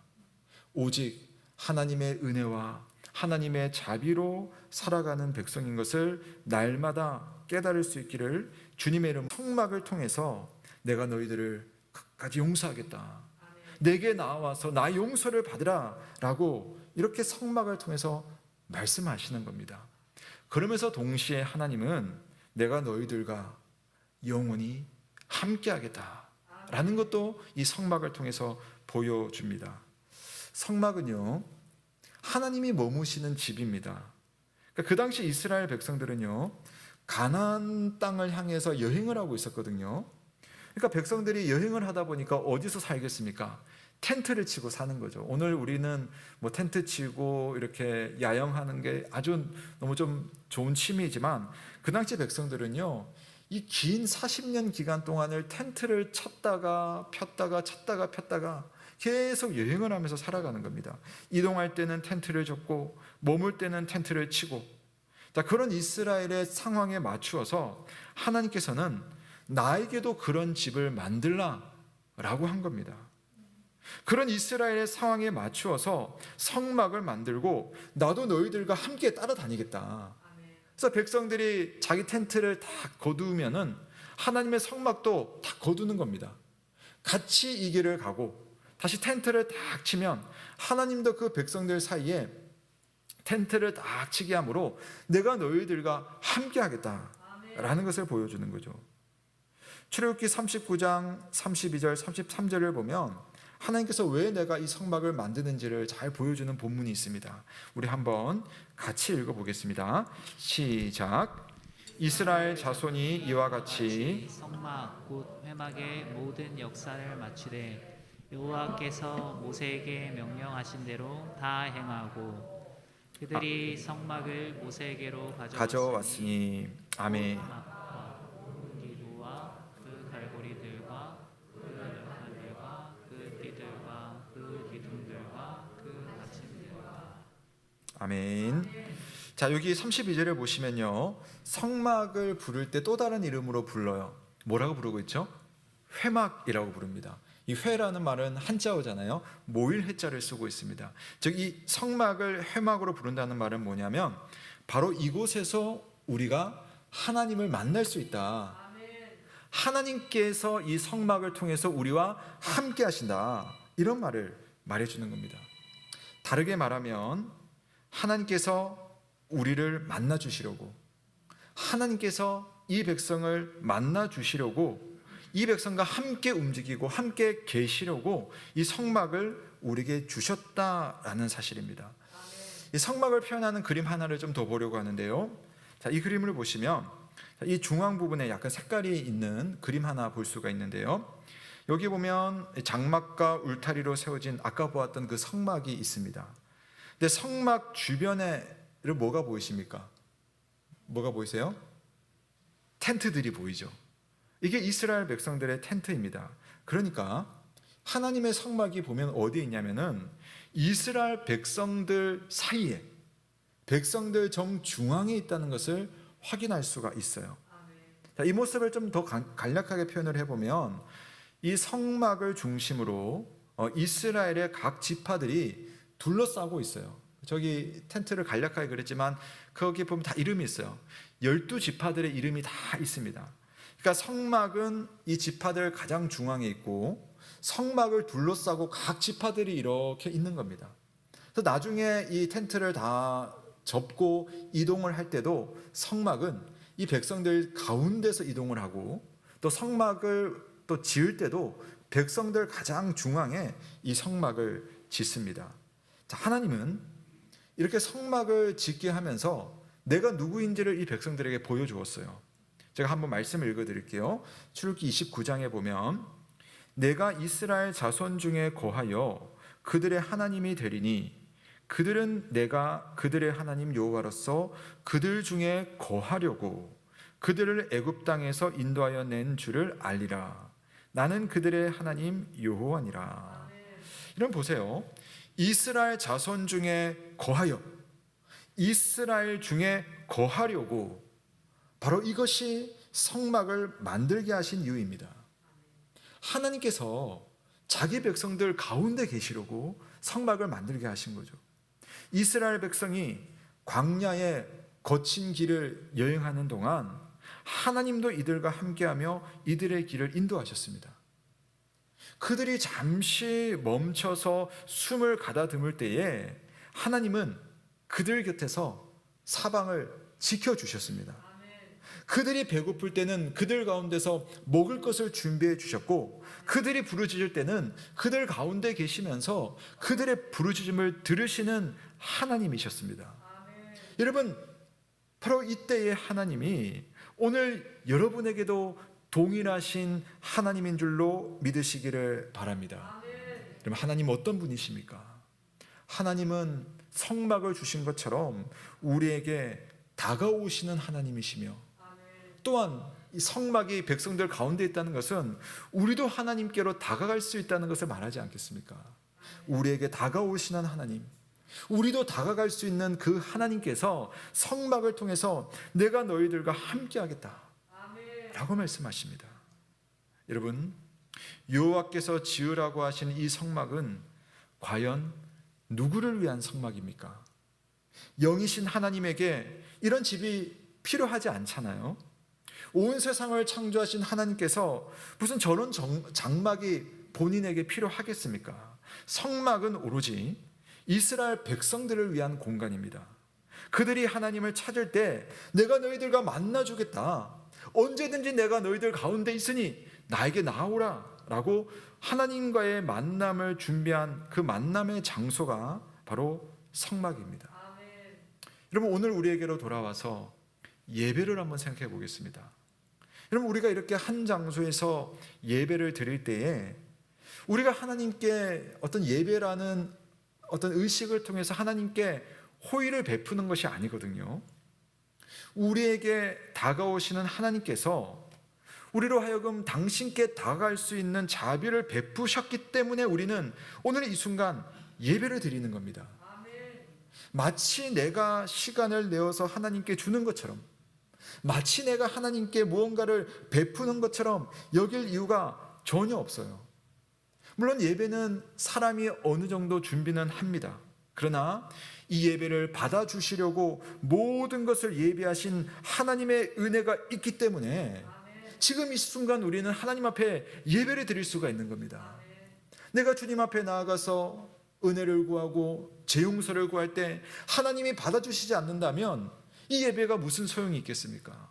오직 하나님의 은혜와 하나님의 자비로 살아가는 백성인 것을 날마다 깨달을 수 있기를 주님의 이름 성막을 통해서 내가 너희들을 끝까지 용서하겠다, 내게 나와서 나 용서를 받으라 라고 이렇게 성막을 통해서 말씀하시는 겁니다. 그러면서 동시에 하나님은 내가 너희들과 영원히 함께하겠다 라는 것도 이 성막을 통해서 보여줍니다. 성막은요, 하나님이 머무시는 집입니다. 그 당시 이스라엘 백성들은요, 가나안 땅을 향해서 여행을 하고 있었거든요. 그러니까 백성들이 여행을 하다 보니까 어디서 살겠습니까? 텐트를 치고 사는 거죠. 오늘 우리는 뭐 텐트 치고 이렇게 야영하는 게 아주 너무 좀 좋은 취미이지만, 그 당시 백성들은요, 이 긴 40년 기간 동안을 텐트를 쳤다가 폈다가 쳤다가 폈다가 계속 여행을 하면서 살아가는 겁니다. 이동할 때는 텐트를 쳤고 머물 때는 텐트를 치고, 자, 그런 이스라엘의 상황에 맞추어서 하나님께서는 나에게도 그런 집을 만들라라고 한 겁니다. 그런 이스라엘의 상황에 맞추어서 성막을 만들고 나도 너희들과 함께 따라다니겠다, 그래서 백성들이 자기 텐트를 다 거두면은 하나님의 성막도 다 거두는 겁니다. 같이 이 길을 가고 다시 텐트를 딱 치면 하나님도 그 백성들 사이에 텐트를 딱 치게 함으로 내가 너희들과 함께 하겠다라는 것을 보여주는 거죠. 출애굽기 39장 32절 33절을 보면 하나님께서 왜 내가 이 성막을 만드는지를 잘 보여주는 본문이 있습니다. 우리 한번 같이 읽어보겠습니다. 시작. 이스라엘 자손이 이와 같이 성막 곧 회막의 모든 역사를 마치되 여호와께서 모세에게 명령하신 대로 다 행하고 그들이 성막을 모세에게로 가져왔으니 아멘. 기구와 그 갈고리들과 그 열판들과 그 띠들과 그 기둥들과 그 받침들과 아멘. 자, 여기 32절을 보시면요, 성막을 부를 때 또 다른 이름으로 불러요. 뭐라고 부르고 있죠? 회막이라고 부릅니다. 이 회라는 말은 한자어잖아요. 모일 해자를 쓰고 있습니다. 즉 이 성막을 회막으로 부른다는 말은 뭐냐면 바로 이곳에서 우리가 하나님을 만날 수 있다. 하나님께서 이 성막을 통해서 우리와 함께 하신다. 이런 말을 말해주는 겁니다. 다르게 말하면 하나님께서 우리를 만나 주시려고, 하나님께서 이 백성을 만나 주시려고, 이 백성과 함께 움직이고 함께 계시려고 이 성막을 우리에게 주셨다라는 사실입니다. 이 성막을 표현하는 그림 하나를 좀 더 보려고 하는데요. 자, 이 그림을 보시면 이 중앙 부분에 약간 색깔이 있는 그림 하나 볼 수가 있는데요. 여기 보면 장막과 울타리로 세워진 아까 보았던 그 성막이 있습니다. 근데 성막 주변에 뭐가 보이십니까? 뭐가 보이세요? 텐트들이 보이죠. 이게 이스라엘 백성들의 텐트입니다. 그러니까 하나님의 성막이 보면 어디에 있냐면은 이스라엘 백성들 사이에, 백성들 정중앙에 있다는 것을 확인할 수가 있어요. 자, 이 모습을 좀 더 간략하게 표현을 해보면 이 성막을 중심으로 이스라엘의 각 지파들이 둘러싸고 있어요. 저기 텐트를 간략하게 그렸지만 거기 보면 다 이름이 있어요. 12지파들의 이름이 다 있습니다. 그러니까 성막은 이 지파들 가장 중앙에 있고 성막을 둘러싸고 각 지파들이 이렇게 있는 겁니다. 그래서 나중에 이 텐트를 다 접고 이동을 할 때도 성막은 이 백성들 가운데서 이동을 하고 또 성막을 또 지을 때도 백성들 가장 중앙에 이 성막을 짓습니다. 자, 하나님은 이렇게 성막을 짓게 하면서 내가 누구인지를 이 백성들에게 보여주었어요. 제가 한번 말씀을 읽어드릴게요. 출애굽기 29장에 보면 내가 이스라엘 자손 중에 거하여 그들의 하나님이 되리니 그들은 내가 그들의 하나님 여호와로서 그들 중에 거하려고 그들을 애굽 땅에서 인도하여 낸 줄을 알리라. 나는 그들의 하나님 여호와니라. 이런 보세요. 이스라엘 자손 중에 거하여, 이스라엘 중에 거하려고, 바로 이것이 성막을 만들게 하신 이유입니다. 하나님께서 자기 백성들 가운데 계시려고 성막을 만들게 하신 거죠. 이스라엘 백성이 광야의 거친 길을 여행하는 동안 하나님도 이들과 함께하며 이들의 길을 인도하셨습니다. 그들이 잠시 멈춰서 숨을 가다듬을 때에 하나님은 그들 곁에서 사방을 지켜주셨습니다. 그들이 배고플 때는 그들 가운데서 먹을 것을 준비해 주셨고 그들이 부르짖을 때는 그들 가운데 계시면서 그들의 부르짖음을 들으시는 하나님이셨습니다. 여러분, 바로 이때의 하나님이 오늘 여러분에게도 동일하신 하나님인 줄로 믿으시기를 바랍니다. 그럼 하나님 어떤 분이십니까? 하나님은 성막을 주신 것처럼 우리에게 다가오시는 하나님이시며 또한 이 성막이 백성들 가운데 있다는 것은 우리도 하나님께로 다가갈 수 있다는 것을 말하지 않겠습니까? 우리에게 다가오시는 하나님, 우리도 다가갈 수 있는 그 하나님께서 성막을 통해서 내가 너희들과 함께 하겠다 라고 말씀하십니다. 여러분, 여호와께서 지으라고 하신 이 성막은 과연 누구를 위한 성막입니까? 영이신 하나님에게 이런 집이 필요하지 않잖아요. 온 세상을 창조하신 하나님께서 무슨 저런 장막이 본인에게 필요하겠습니까? 성막은 오로지 이스라엘 백성들을 위한 공간입니다. 그들이 하나님을 찾을 때 내가 너희들과 만나주겠다, 언제든지 내가 너희들 가운데 있으니 나에게 나오라 라고 하나님과의 만남을 준비한 그 만남의 장소가 바로 성막입니다. 여러분, 오늘 우리에게로 돌아와서 예배를 한번 생각해 보겠습니다. 여러분, 우리가 이렇게 한 장소에서 예배를 드릴 때에 우리가 하나님께 어떤 예배라는 어떤 의식을 통해서 하나님께 호의를 베푸는 것이 아니거든요. 우리에게 다가오시는 하나님께서 우리로 하여금 당신께 다가갈 수 있는 자비를 베푸셨기 때문에 우리는 오늘 이 순간 예배를 드리는 겁니다. 마치 내가 시간을 내어서 하나님께 주는 것처럼, 마치 내가 하나님께 무언가를 베푸는 것처럼 여길 이유가 전혀 없어요. 물론 예배는 사람이 어느 정도 준비는 합니다. 그러나 이 예배를 받아주시려고 모든 것을 예비하신 하나님의 은혜가 있기 때문에 지금 이 순간 우리는 하나님 앞에 예배를 드릴 수가 있는 겁니다. 내가 주님 앞에 나아가서 은혜를 구하고 제 용서를 구할 때 하나님이 받아주시지 않는다면 이 예배가 무슨 소용이 있겠습니까?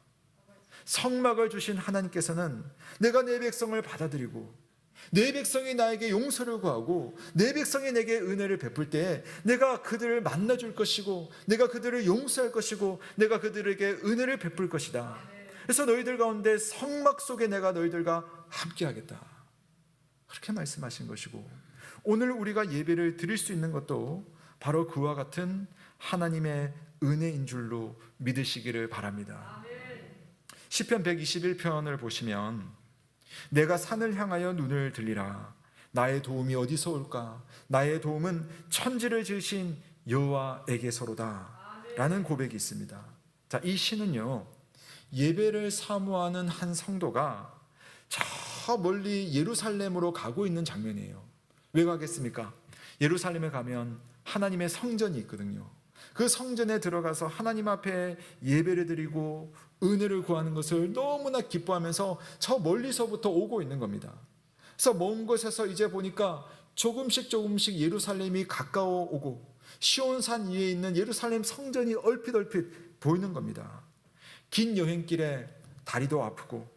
성막을 주신 하나님께서는 내가 내 백성을 받아들이고 내 백성이 나에게 용서를 구하고 내 백성이 내게 은혜를 베풀 때 내가 그들을 만나줄 것이고 내가 그들을 용서할 것이고 내가 그들에게 은혜를 베풀 것이다. 그래서 너희들 가운데 성막 속에 내가 너희들과 함께하겠다, 그렇게 말씀하신 것이고, 오늘 우리가 예배를 드릴 수 있는 것도 바로 그와 같은 하나님의 은혜인 줄로 믿으시기를 바랍니다. 시편 121편을 보시면 내가 산을 향하여 눈을 들리라. 나의 도움이 어디서 올까? 나의 도움은 천지를 지으신 여호와에게서로다 라는 고백이 있습니다. 자, 이 시는요, 예배를 사모하는 한 성도가 저 멀리 예루살렘으로 가고 있는 장면이에요. 왜 가겠습니까? 예루살렘에 가면 하나님의 성전이 있거든요. 그 성전에 들어가서 하나님 앞에 예배를 드리고 은혜를 구하는 것을 너무나 기뻐하면서 저 멀리서부터 오고 있는 겁니다. 그래서 먼 곳에서 이제 보니까 조금씩 예루살렘이 가까워 오고 시온산 위에 있는 예루살렘 성전이 얼핏 보이는 겁니다. 긴 여행길에 다리도 아프고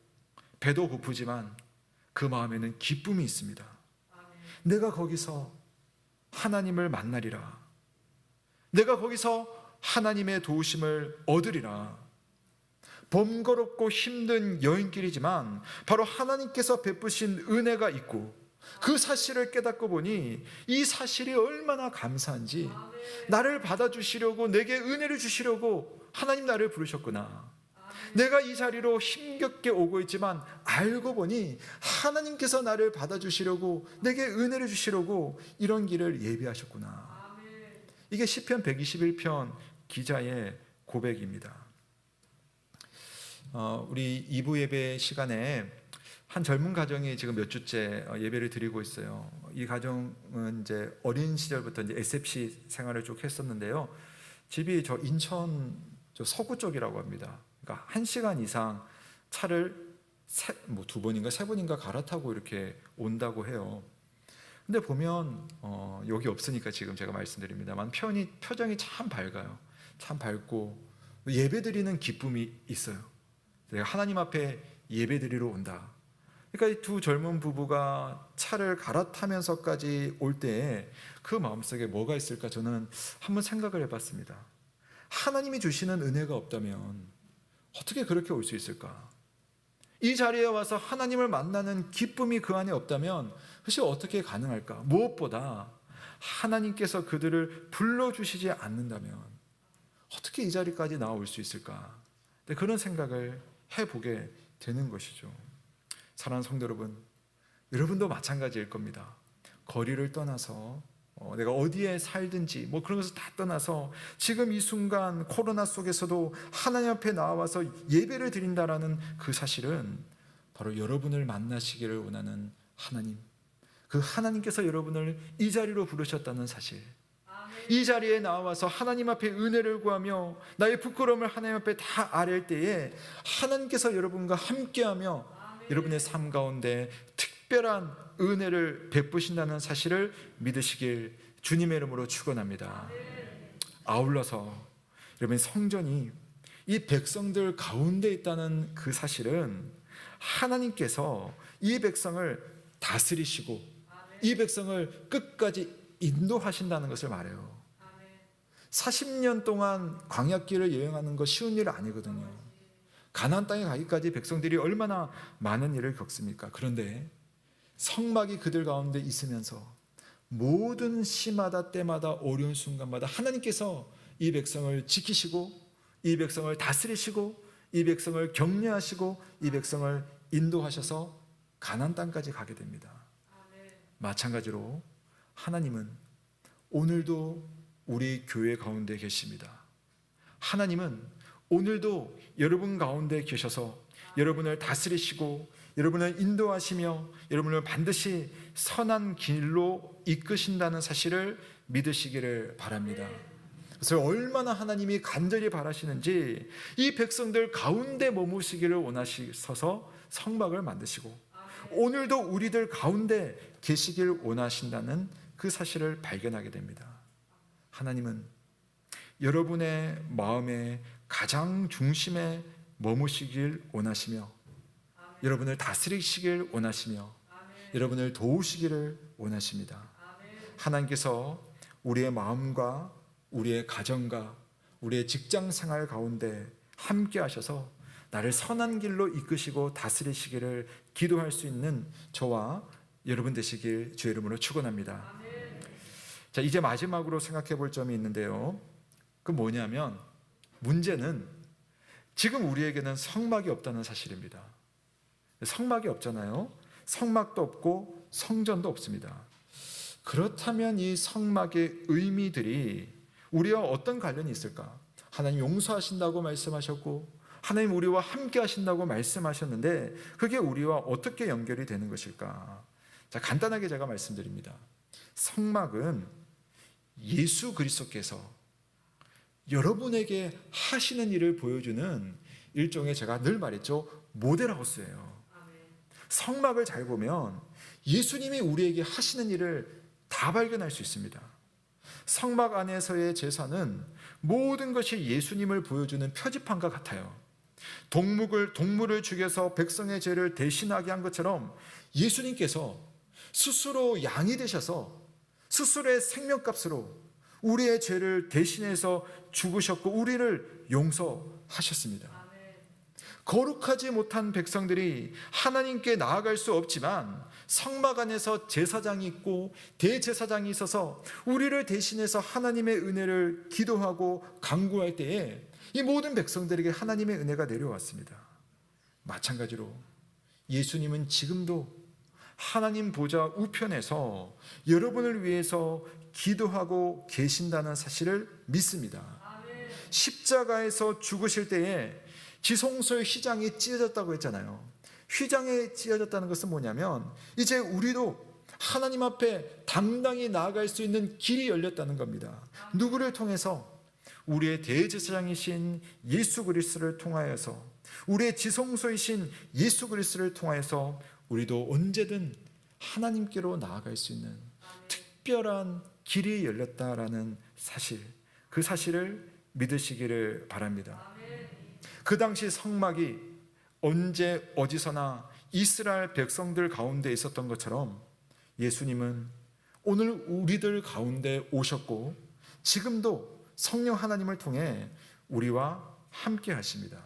배도 고프지만 그 마음에는 기쁨이 있습니다. 내가 거기서 하나님을 만나리라. 내가 거기서 하나님의 도우심을 얻으리라. 번거롭고 힘든 여행길이지만 바로 하나님께서 베푸신 은혜가 있고 그 사실을 깨닫고 보니 이 사실이 얼마나 감사한지, 나를 받아주시려고 내게 은혜를 주시려고 하나님 나를 부르셨구나. 내가 이 자리로 힘겹게 오고 있지만 알고 보니 하나님께서 나를 받아주시려고 내게 은혜를 주시려고 이런 길을 예비하셨구나. 이게 시편 121편 기자의 고백입니다. 우리 2부 예배 시간에 한 젊은 가정이 지금 몇 주째 예배를 드리고 있어요. 이 가정은 이제 어린 시절부터 이제 SFC 생활을 쭉 했었는데요. 집이 저 인천 저 서구 쪽이라고 합니다. 그러니까 1시간 이상 차를 두 번인가 세 번인가 갈아타고 이렇게 온다고 해요. 근데 보면 여기 없으니까 지금 제가 말씀드립니다만 표정이 참 밝아요. 참 밝고 예배드리는 기쁨이 있어요. 내가 하나님 앞에 예배드리러 온다. 그러니까 이 두 젊은 부부가 차를 갈아타면서까지 올 때 그 마음속에 뭐가 있을까 저는 한번 생각을 해봤습니다. 하나님이 주시는 은혜가 없다면 어떻게 그렇게 올 수 있을까? 이 자리에 와서 하나님을 만나는 기쁨이 그 안에 없다면 그것이 어떻게 가능할까? 무엇보다 하나님께서 그들을 불러주시지 않는다면 어떻게 이 자리까지 나올 수 있을까? 그런 생각을 해보게 되는 것이죠. 사랑하는 성도 여러분, 여러분도 마찬가지일 겁니다. 거리를 떠나서 내가 어디에 살든지 뭐 그런 것을 다 떠나서 지금 이 순간 코로나 속에서도 하나님 앞에 나와서 예배를 드린다라는 그 사실은 바로 여러분을 만나시기를 원하는 하나님, 그 하나님께서 여러분을 이 자리로 부르셨다는 사실, 이 자리에 나와서 하나님 앞에 은혜를 구하며 나의 부끄러움을 하나님 앞에 다 아랠 때에 하나님께서 여러분과 함께하며 여러분의 삶 가운데 특별한 은혜를 베푸신다는 사실을 믿으시길 주님의 이름으로 축원합니다. 아울러서 여러분, 성전이 이 백성들 가운데 있다는 그 사실은 하나님께서 이 백성을 다스리시고 이 백성을 끝까지 인도하신다는 것을 말해요. 40년 동안 광야길을 여행하는 거 쉬운 일 아니거든요. 가나안 땅에 가기까지 백성들이 얼마나 많은 일을 겪습니까? 그런데 성막이 그들 가운데 있으면서 모든 시마다 때마다 어려운 순간마다 하나님께서 이 백성을 지키시고 이 백성을 다스리시고 이 백성을 격려하시고 이 백성을 인도하셔서 가나안 땅까지 가게 됩니다. 마찬가지로 하나님은 오늘도 우리 교회 가운데 계십니다. 하나님은 오늘도 여러분 가운데 계셔서 여러분을 다스리시고 여러분을 인도하시며 여러분을 반드시 선한 길로 이끄신다는 사실을 믿으시기를 바랍니다. 그래서 얼마나 하나님이 간절히 바라시는지 이 백성들 가운데 머무시기를 원하셔서 성막을 만드시고 오늘도 우리들 가운데 계시길 원하신다는 그 사실을 발견하게 됩니다. 하나님은 여러분의 마음의 가장 중심에 머무시길 원하시며 여러분을 다스리시길 원하시며 여러분을 도우시기를 원하십니다. 하나님께서 우리의 마음과 우리의 가정과 우리의 직장 생활 가운데 함께 하셔서 나를 선한 길로 이끄시고 다스리시기를 기도할 수 있는 저와 여러분 되시길 주의 이름으로 축원합니다. 자, 이제 마지막으로 생각해 볼 점이 있는데요. 그 뭐냐면 문제는 지금 우리에게는 성막이 없다는 사실입니다. 성막이 없잖아요. 성막도 없고 성전도 없습니다. 그렇다면 이 성막의 의미들이 우리와 어떤 관련이 있을까? 하나님 용서하신다고 말씀하셨고 하나님 우리와 함께 하신다고 말씀하셨는데 그게 우리와 어떻게 연결이 되는 것일까? 자, 간단하게 제가 말씀드립니다. 성막은 예수 그리스도께서 여러분에게 하시는 일을 보여주는 일종의, 제가 늘 말했죠, 모델하우스예요. 성막을 잘 보면 예수님이 우리에게 하시는 일을 다 발견할 수 있습니다. 성막 안에서의 제사는 모든 것이 예수님을 보여주는 표지판과 같아요. 동물을 죽여서 백성의 죄를 대신하게 한 것처럼 예수님께서 스스로 양이 되셔서 스스로의 생명값으로 우리의 죄를 대신해서 죽으셨고 우리를 용서하셨습니다. 거룩하지 못한 백성들이 하나님께 나아갈 수 없지만 성막 안에서 제사장이 있고 대제사장이 있어서 우리를 대신해서 하나님의 은혜를 기도하고 간구할 때에 이 모든 백성들에게 하나님의 은혜가 내려왔습니다. 마찬가지로 예수님은 지금도 하나님 보좌 우편에서 여러분을 위해서 기도하고 계신다는 사실을 믿습니다. 십자가에서 죽으실 때에 지성소의 휘장이 찢어졌다고 했잖아요. 휘장이 찢어졌다는 것은 뭐냐면 이제 우리도 하나님 앞에 당당히 나아갈 수 있는 길이 열렸다는 겁니다. 누구를 통해서? 우리의 대제사장이신 예수 그리스도를 통하여서, 우리의 지성소이신 예수 그리스도를 통하여서 우리도 언제든 하나님께로 나아갈 수 있는 특별한 길이 열렸다라는 사실, 그 사실을 믿으시기를 바랍니다. 그 당시 성막이 언제 어디서나 이스라엘 백성들 가운데 있었던 것처럼 예수님은 오늘 우리들 가운데 오셨고 지금도 성령 하나님을 통해 우리와 함께 하십니다.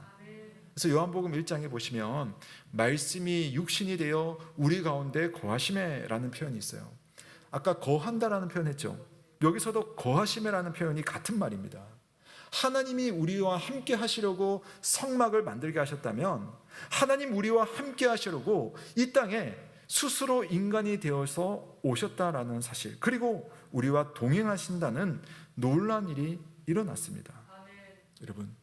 그래서 요한복음 1장에 보시면 말씀이 육신이 되어 우리 가운데 거하시매라는 표현이 있어요. 아까 거한다라는 표현했죠. 여기서도 거하시매라는 표현이 같은 말입니다. 하나님이 우리와 함께 하시려고 성막을 만들게 하셨다면 하나님 우리와 함께 하시려고 이 땅에 스스로 인간이 되어서 오셨다라는 사실, 그리고 우리와 동행하신다는 놀라운 일이 일어났습니다. 여러분,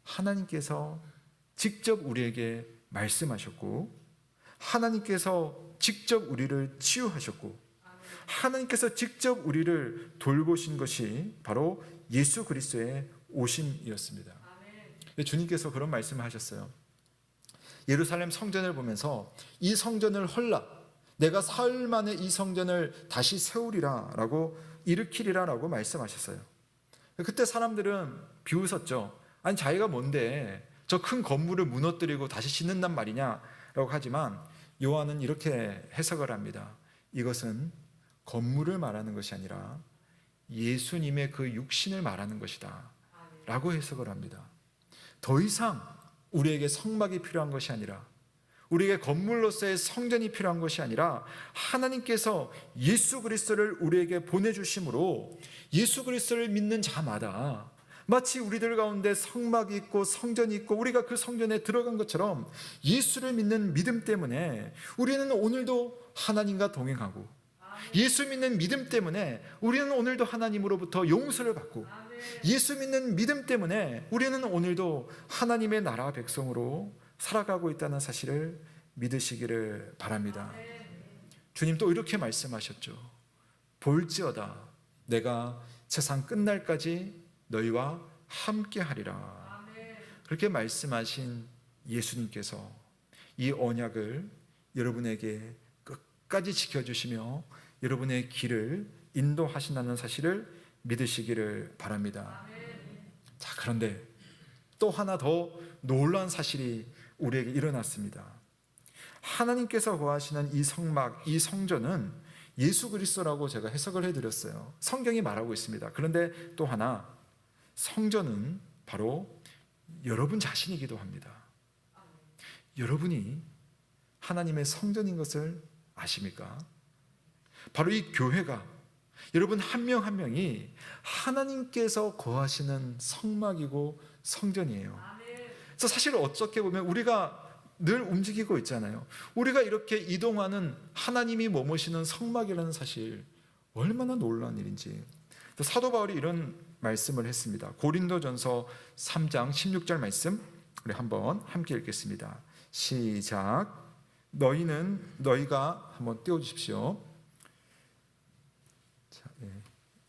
하나님께서 직접 우리에게 말씀하셨고 하나님께서 직접 우리를 치유하셨고 하나님께서 직접 우리를 돌보신 것이 바로 예수 그리스도의 오심이었습니다. 주님께서 그런 말씀을 하셨어요. 예루살렘 성전을 보면서 이 성전을 헐라, 내가 사흘 만에 이 성전을 다시 세우리라 라고 일으키리라 라고 말씀하셨어요. 그때 사람들은 비웃었죠. 아니 자기가 뭔데 저 큰 건물을 무너뜨리고 다시 짓는단 말이냐 라고 하지만 요한은 이렇게 해석을 합니다. 이것은 건물을 말하는 것이 아니라 예수님의 그 육신을 말하는 것이다 라고 해석을 합니다. 더 이상 우리에게 성막이 필요한 것이 아니라, 우리에게 건물로서의 성전이 필요한 것이 아니라 하나님께서 예수 그리스도를 우리에게 보내주심으로 예수 그리스도를 믿는 자마다 마치 우리들 가운데 성막이 있고 성전이 있고 우리가 그 성전에 들어간 것처럼 예수를 믿는 믿음 때문에 우리는 오늘도 하나님과 동행하고, 예수 믿는 믿음 때문에 우리는 오늘도 하나님으로부터 용서를 받고, 예수 믿는 믿음 때문에 우리는 오늘도 하나님의 나라 백성으로 살아가고 있다는 사실을 믿으시기를 바랍니다. 주님 또 이렇게 말씀하셨죠. 볼지어다 내가 세상 끝날까지 너희와 함께 하리라. 그렇게 말씀하신 예수님께서 이 언약을 여러분에게 끝까지 지켜주시며 여러분의 길을 인도하신다는 사실을 믿으시기를 바랍니다. 자, 그런데 또 하나 더 놀라운 사실이 우리에게 일어났습니다. 하나님께서 거하시는 이 성막, 이 성전은 예수 그리스도라고 제가 해석을 해드렸어요. 성경이 말하고 있습니다. 그런데 또 하나, 성전은 바로 여러분 자신이기도 합니다. 여러분이 하나님의 성전인 것을 아십니까? 바로 이 교회가, 여러분 한 명 한 명이 하나님께서 거하시는 성막이고 성전이에요. 그래서 사실 어떻게 보면 우리가 늘 움직이고 있잖아요. 우리가 이렇게 이동하는 하나님이 머무시는 성막이라는 사실 얼마나 놀라운 일인지. 사도 바울이 이런 말씀을 했습니다. 고린도전서 3장 16절 말씀 우리 한번 함께 읽겠습니다. 시작. 너희가 한번 띄워주십시오. 자,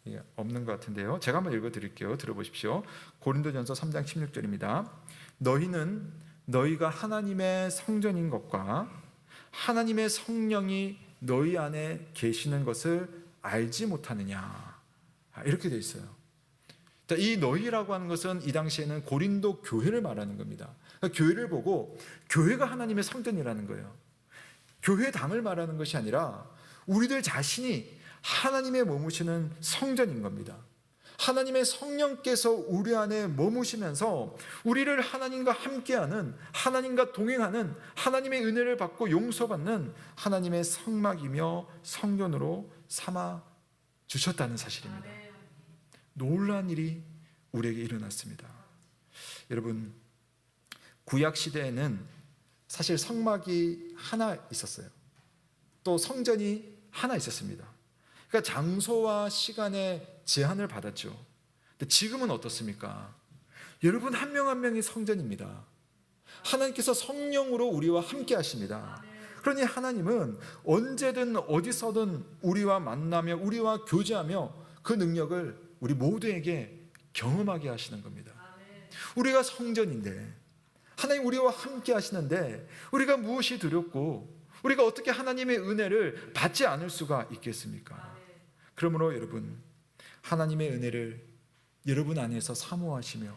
예, 없는 것 같은데요. 제가 한번 읽어드릴게요. 들어보십시오. 고린도전서 3장 16절입니다. 너희는 너희가 하나님의 성전인 것과 하나님의 성령이 너희 안에 계시는 것을 알지 못하느냐. 이렇게 되어 있어요. 이 너희라고 하는 것은 이 당시에는 고린도 교회를 말하는 겁니다. 그러니까 교회를 보고 교회가 하나님의 성전이라는 거예요. 교회당을 말하는 것이 아니라 우리들 자신이 하나님의 머무시는 성전인 겁니다. 하나님의 성령께서 우리 안에 머무시면서 우리를 하나님과 함께하는, 하나님과 동행하는, 하나님의 은혜를 받고 용서받는 하나님의 성막이며 성전으로 삼아 주셨다는 사실입니다. 놀라운 일이 우리에게 일어났습니다. 여러분, 구약 시대에는 사실 성막이 하나 있었어요. 또 성전이 하나 있었습니다. 그러니까 장소와 시간의 제한을 받았죠. 근데 지금은 어떻습니까? 여러분 한 명 한 명이 성전입니다. 하나님께서 성령으로 우리와 함께 하십니다. 그러니 하나님은 언제든 어디서든 우리와 만나며 우리와 교제하며 그 능력을 우리 모두에게 경험하게 하시는 겁니다. 우리가 성전인데 하나님 우리와 함께 하시는데 우리가 무엇이 두렵고 우리가 어떻게 하나님의 은혜를 받지 않을 수가 있겠습니까? 그러므로 여러분, 하나님의 은혜를 여러분 안에서 사모하시며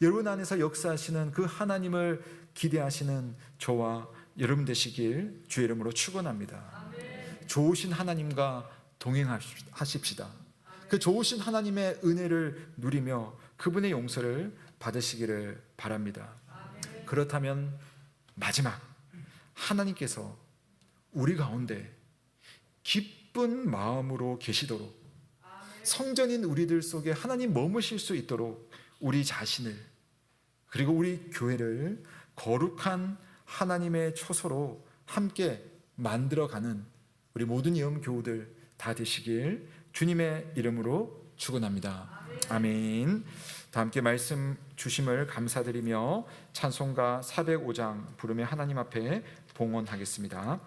여러분 안에서 역사하시는 그 하나님을 기대하시는 저와 여러분 되시길 주의 이름으로 축원합니다. 좋으신 하나님과 동행하십시다. 그 좋으신 하나님의 은혜를 누리며 그분의 용서를 받으시기를 바랍니다. 그렇다면 마지막, 하나님께서 우리 가운데 기쁜 마음으로 계시도록, 성전인 우리들 속에 하나님 머무실 수 있도록 우리 자신을, 그리고 우리 교회를 거룩한 하나님의 초소로 함께 만들어가는 우리 모든 예언 교우들 다 되시길 주님의 이름으로 축원합니다. 아멘. 다 함께 말씀 주심을 감사드리며 찬송가 405장 부르며 하나님 앞에 봉헌하겠습니다.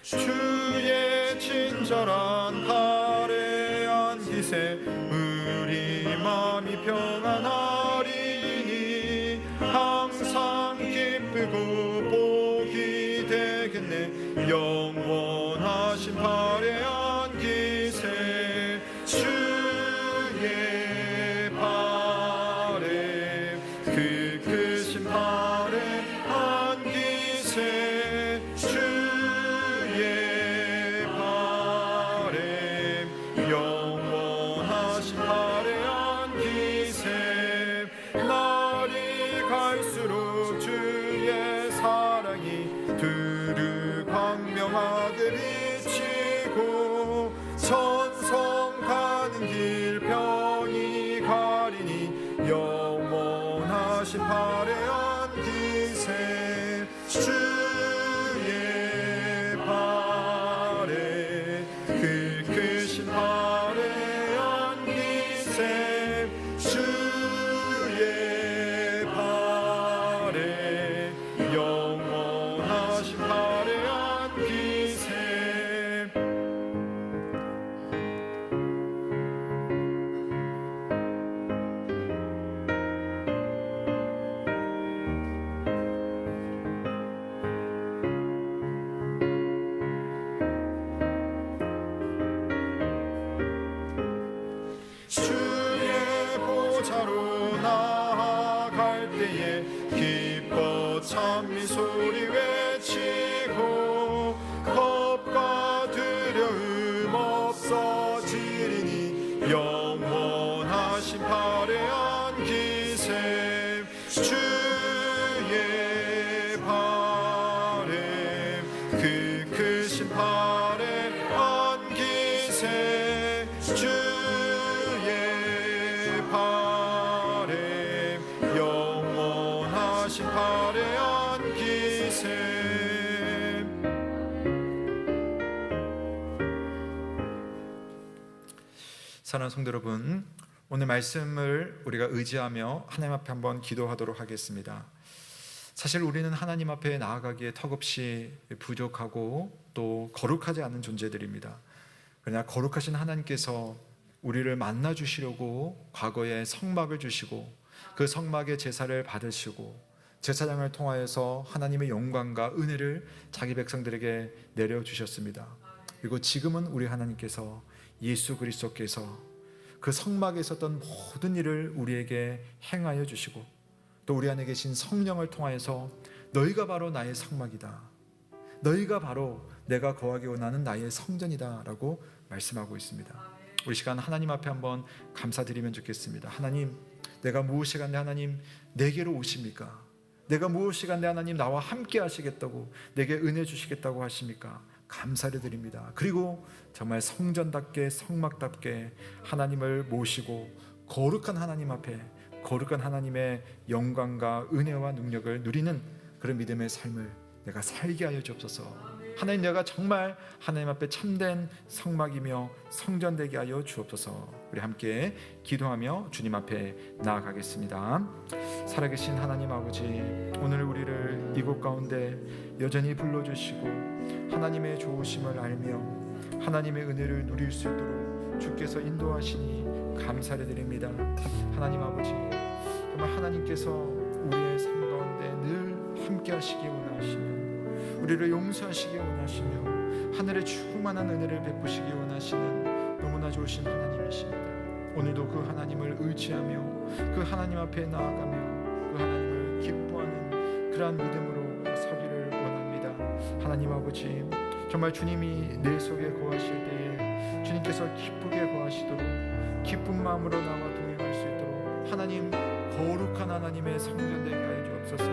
주의 친절한 팔에 안기세 우리 마음이 평안하리니 항상 기쁘고 복이 되겠네 영원하신 팔에 안기세 주의 팔에 그 크신 팔에 안기세 주의 팔에 영원하신 팔에 안기세 날이 갈수록 주의 사랑이 두루 광명하게 비치고 천성 가는 길 병이 가리니 영원하신 팔에 안기세 주의 팔에 그 크신 팔에 안기세 주의 팔에 영원하신 팔에 안기세 주의 보좌로 나아갈 때에 기뻐 찬미 소리 외치고 겁과 두려움 없어지리니 영원하신 팔에 안기세 주의 팔에 그 크신 팔에 안기세 주의 팔에 영원하신 팔에 안기세 사랑하는 성도 여러분, 오늘 말씀을 우리가 의지하며 하나님 앞에 한번 기도하도록 하겠습니다. 사실 우리는 하나님 앞에 나아가기에 턱없이 부족하고 또 거룩하지 않은 존재들입니다. 그러나 거룩하신 하나님께서 우리를 만나 주시려고 과거에 성막을 주시고 그 성막의 제사를 받으시고 제사장을 통하여서 하나님의 영광과 은혜를 자기 백성들에게 내려주셨습니다. 그리고 지금은 우리 하나님께서 예수 그리스도께서 그 성막에 있었던 모든 일을 우리에게 행하여 주시고 또 우리 안에 계신 성령을 통하여서 너희가 바로 나의 성막이다, 너희가 바로 내가 거하기 원하는 나의 성전이다 라고 말씀하고 있습니다. 우리 시간 하나님 앞에 한번 감사드리면 좋겠습니다. 하나님, 내가 무엇이간데 하나님 내게로 오십니까? 내가 무엇이간데 하나님 나와 함께 하시겠다고, 내게 은혜 주시겠다고 하십니까? 감사를 드립니다. 그리고 정말 성전답게 성막답게 하나님을 모시고 거룩한 하나님 앞에 거룩한 하나님의 영광과 은혜와 능력을 누리는 그런 믿음의 삶을 내가 살게 하여 주옵소서. 하나님, 내가 정말 하나님 앞에 참된 성막이며 성전 되게 하여 주옵소서. 우리 함께 기도하며 주님 앞에 나아가겠습니다. 살아계신 하나님 아버지, 오늘 우리를 이곳 가운데 여전히 불러주시고 하나님의 좋으심을 알며 하나님의 은혜를 누릴 수 있도록 주께서 인도하시니 감사를 드립니다. 하나님 아버지, 정말 하나님께서 우리의 삶 가운데 늘 함께 하시기 원하시며 우리를 용서하시기 원하시며 하늘의 충만한 은혜를 베푸시기 원하시는 너무나 좋으신 하나님이십니다. 오늘도 그 하나님을 의지하며 그 하나님 앞에 나아가며 그 하나님을 기뻐하는 그러한 믿음으로 서기를 원합니다. 하나님 아버지, 정말 주님이 내 속에 거하실 때에 주님께서 기쁘게 거하시도록 기쁜 마음으로 나와 동행할 수 있도록 하나님, 거룩한 하나님의 성전 되게 하여 주옵소서.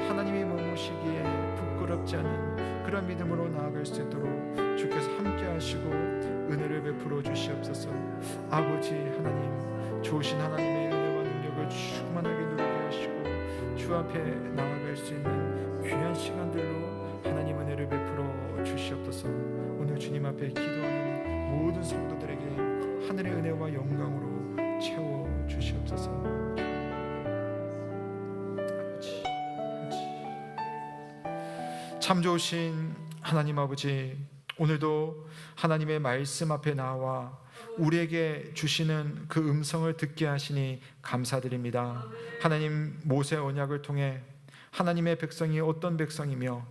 하나님이 머무시기에 부끄럽지 않은 그런 믿음으로 나아갈 수 있도록 주께서 함께 하시고 은혜를 베풀어 주시옵소서. 아버지 하나님, 좋으신 하나님의 은혜와 능력을 충만하게 누리게 하시고 주 앞에 나아갈 수 있는 귀한 시간들로 하나님 은혜를 베풀어 주시옵소서. 오늘 주님 앞에 기도하는 모든 성도들에게 하늘의 은혜와 영광으로 채워 주시옵소서. 참 좋으신 하나님 아버지, 오늘도 하나님의 말씀 앞에 나와 우리에게 주시는 그 음성을 듣게 하시니 감사드립니다. 하나님, 모세 언약을 통해 하나님의 백성이 어떤 백성이며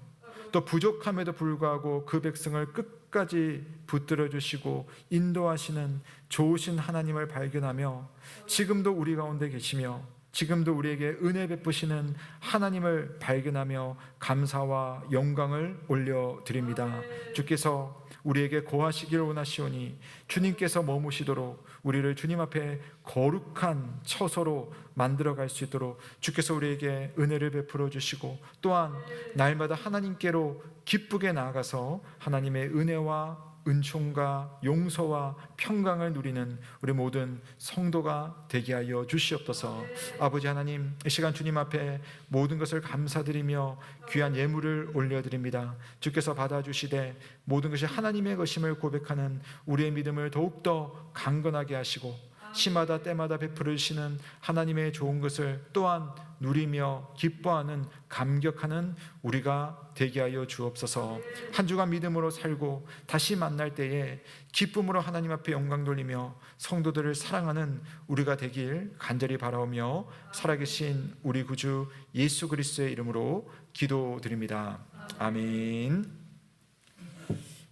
또 부족함에도 불구하고 그 백성을 끝까지 붙들어 주시고 인도하시는 좋으신 하나님을 발견하며 지금도 우리 가운데 계시며 지금도 우리에게 은혜 베푸시는 하나님을 발견하며 감사와 영광을 올려드립니다. 주께서 우리에게 거하시기를 원하시오니 주님께서 머무시도록 우리를 주님 앞에 거룩한 처소로 만들어갈 수 있도록 주께서 우리에게 은혜를 베풀어 주시고 또한 날마다 하나님께로 기쁘게 나아가서 하나님의 은혜와 은총과 용서와 평강을 누리는 우리 모든 성도가 되게 하여 주시옵소서. 아버지 하나님, 이 시간 주님 앞에 모든 것을 감사드리며 귀한 예물을 올려드립니다. 주께서 받아주시되 모든 것이 하나님의 것임을 고백하는 우리의 믿음을 더욱더 강건하게 하시고 시마다 때마다 베풀어 주시는 하나님의 좋은 것을 또한 누리며 기뻐하는 감격하는 우리가 되게 하여 주옵소서. 한 주간 믿음으로 살고 다시 만날 때에 기쁨으로 하나님 앞에 영광 돌리며 성도들을 사랑하는 우리가 되길 간절히 바라오며 살아계신 우리 구주 예수 그리스도의 이름으로 기도드립니다. 아멘.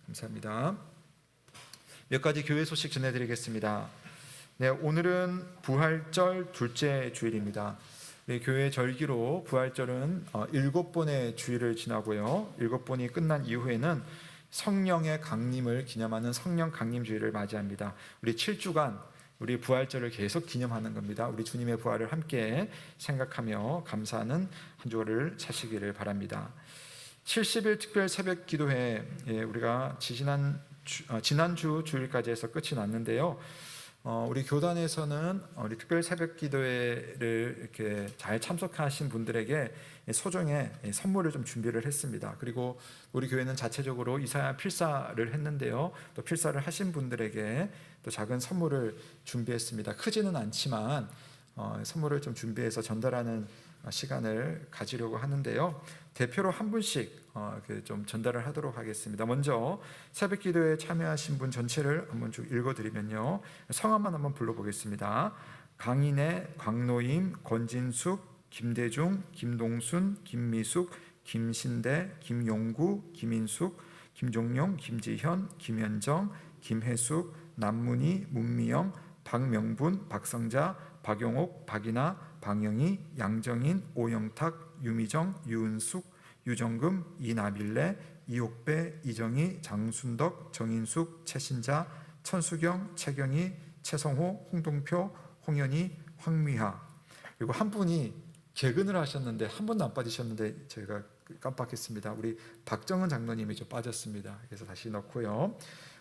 감사합니다. 몇 가지 교회 소식 전해드리겠습니다. 네, 오늘은 부활절 둘째 주일입니다. 우리 교회 절기로 부활절은 7번의 주일을 지나고요. 7번이 끝난 이후에는 성령의 강림을 기념하는 성령 강림 주일을 맞이합니다. 우리 7주간 우리 부활절을 계속 기념하는 겁니다. 우리 주님의 부활을 함께 생각하며 감사하는 한 주를 차시기를 바랍니다. 70일 특별 새벽 기도회, 우리가 지난주 주일까지 해서 끝이 났는데요. 우리 교단에서는 우리 특별 새벽 기도회를 이렇게 잘 참석하신 분들에게 소정의 선물을 좀 준비를 했습니다. 그리고 우리 교회는 자체적으로 이사야 필사를 했는데요. 또 필사를 하신 분들에게 또 작은 선물을 준비했습니다. 크지는 않지만 선물을 좀 준비해서 전달하는 시간을 가지려고 하는데요. 대표로 한 분씩 좀 전달을 하도록 하겠습니다. 먼저 새벽 기도에 참여하신 분 전체를 한번 쭉 읽어드리면요. 성함만 한번 불러보겠습니다. 강인혜, 광노임, 권진숙, 김대중, 김동순, 김미숙, 김신대, 김용구, 김인숙, 김종용, 김지현, 김현정, 김혜숙, 남문희, 문미영, 박명분, 박성자, 박용옥, 박이나, 방영희, 양정인, 오영탁, 유미정, 유은숙, 유정금, 이나빌레, 이옥배, 이정희, 장순덕, 정인숙, 최신자, 천수경, 최경희, 최성호, 홍동표, 홍현희, 황미하. 그리고 한 분이 개근을 하셨는데 한 번도 안 빠지셨는데 저희가 깜빡했습니다. 우리 박정은 장로님이 좀 빠졌습니다. 그래서 다시 넣고요.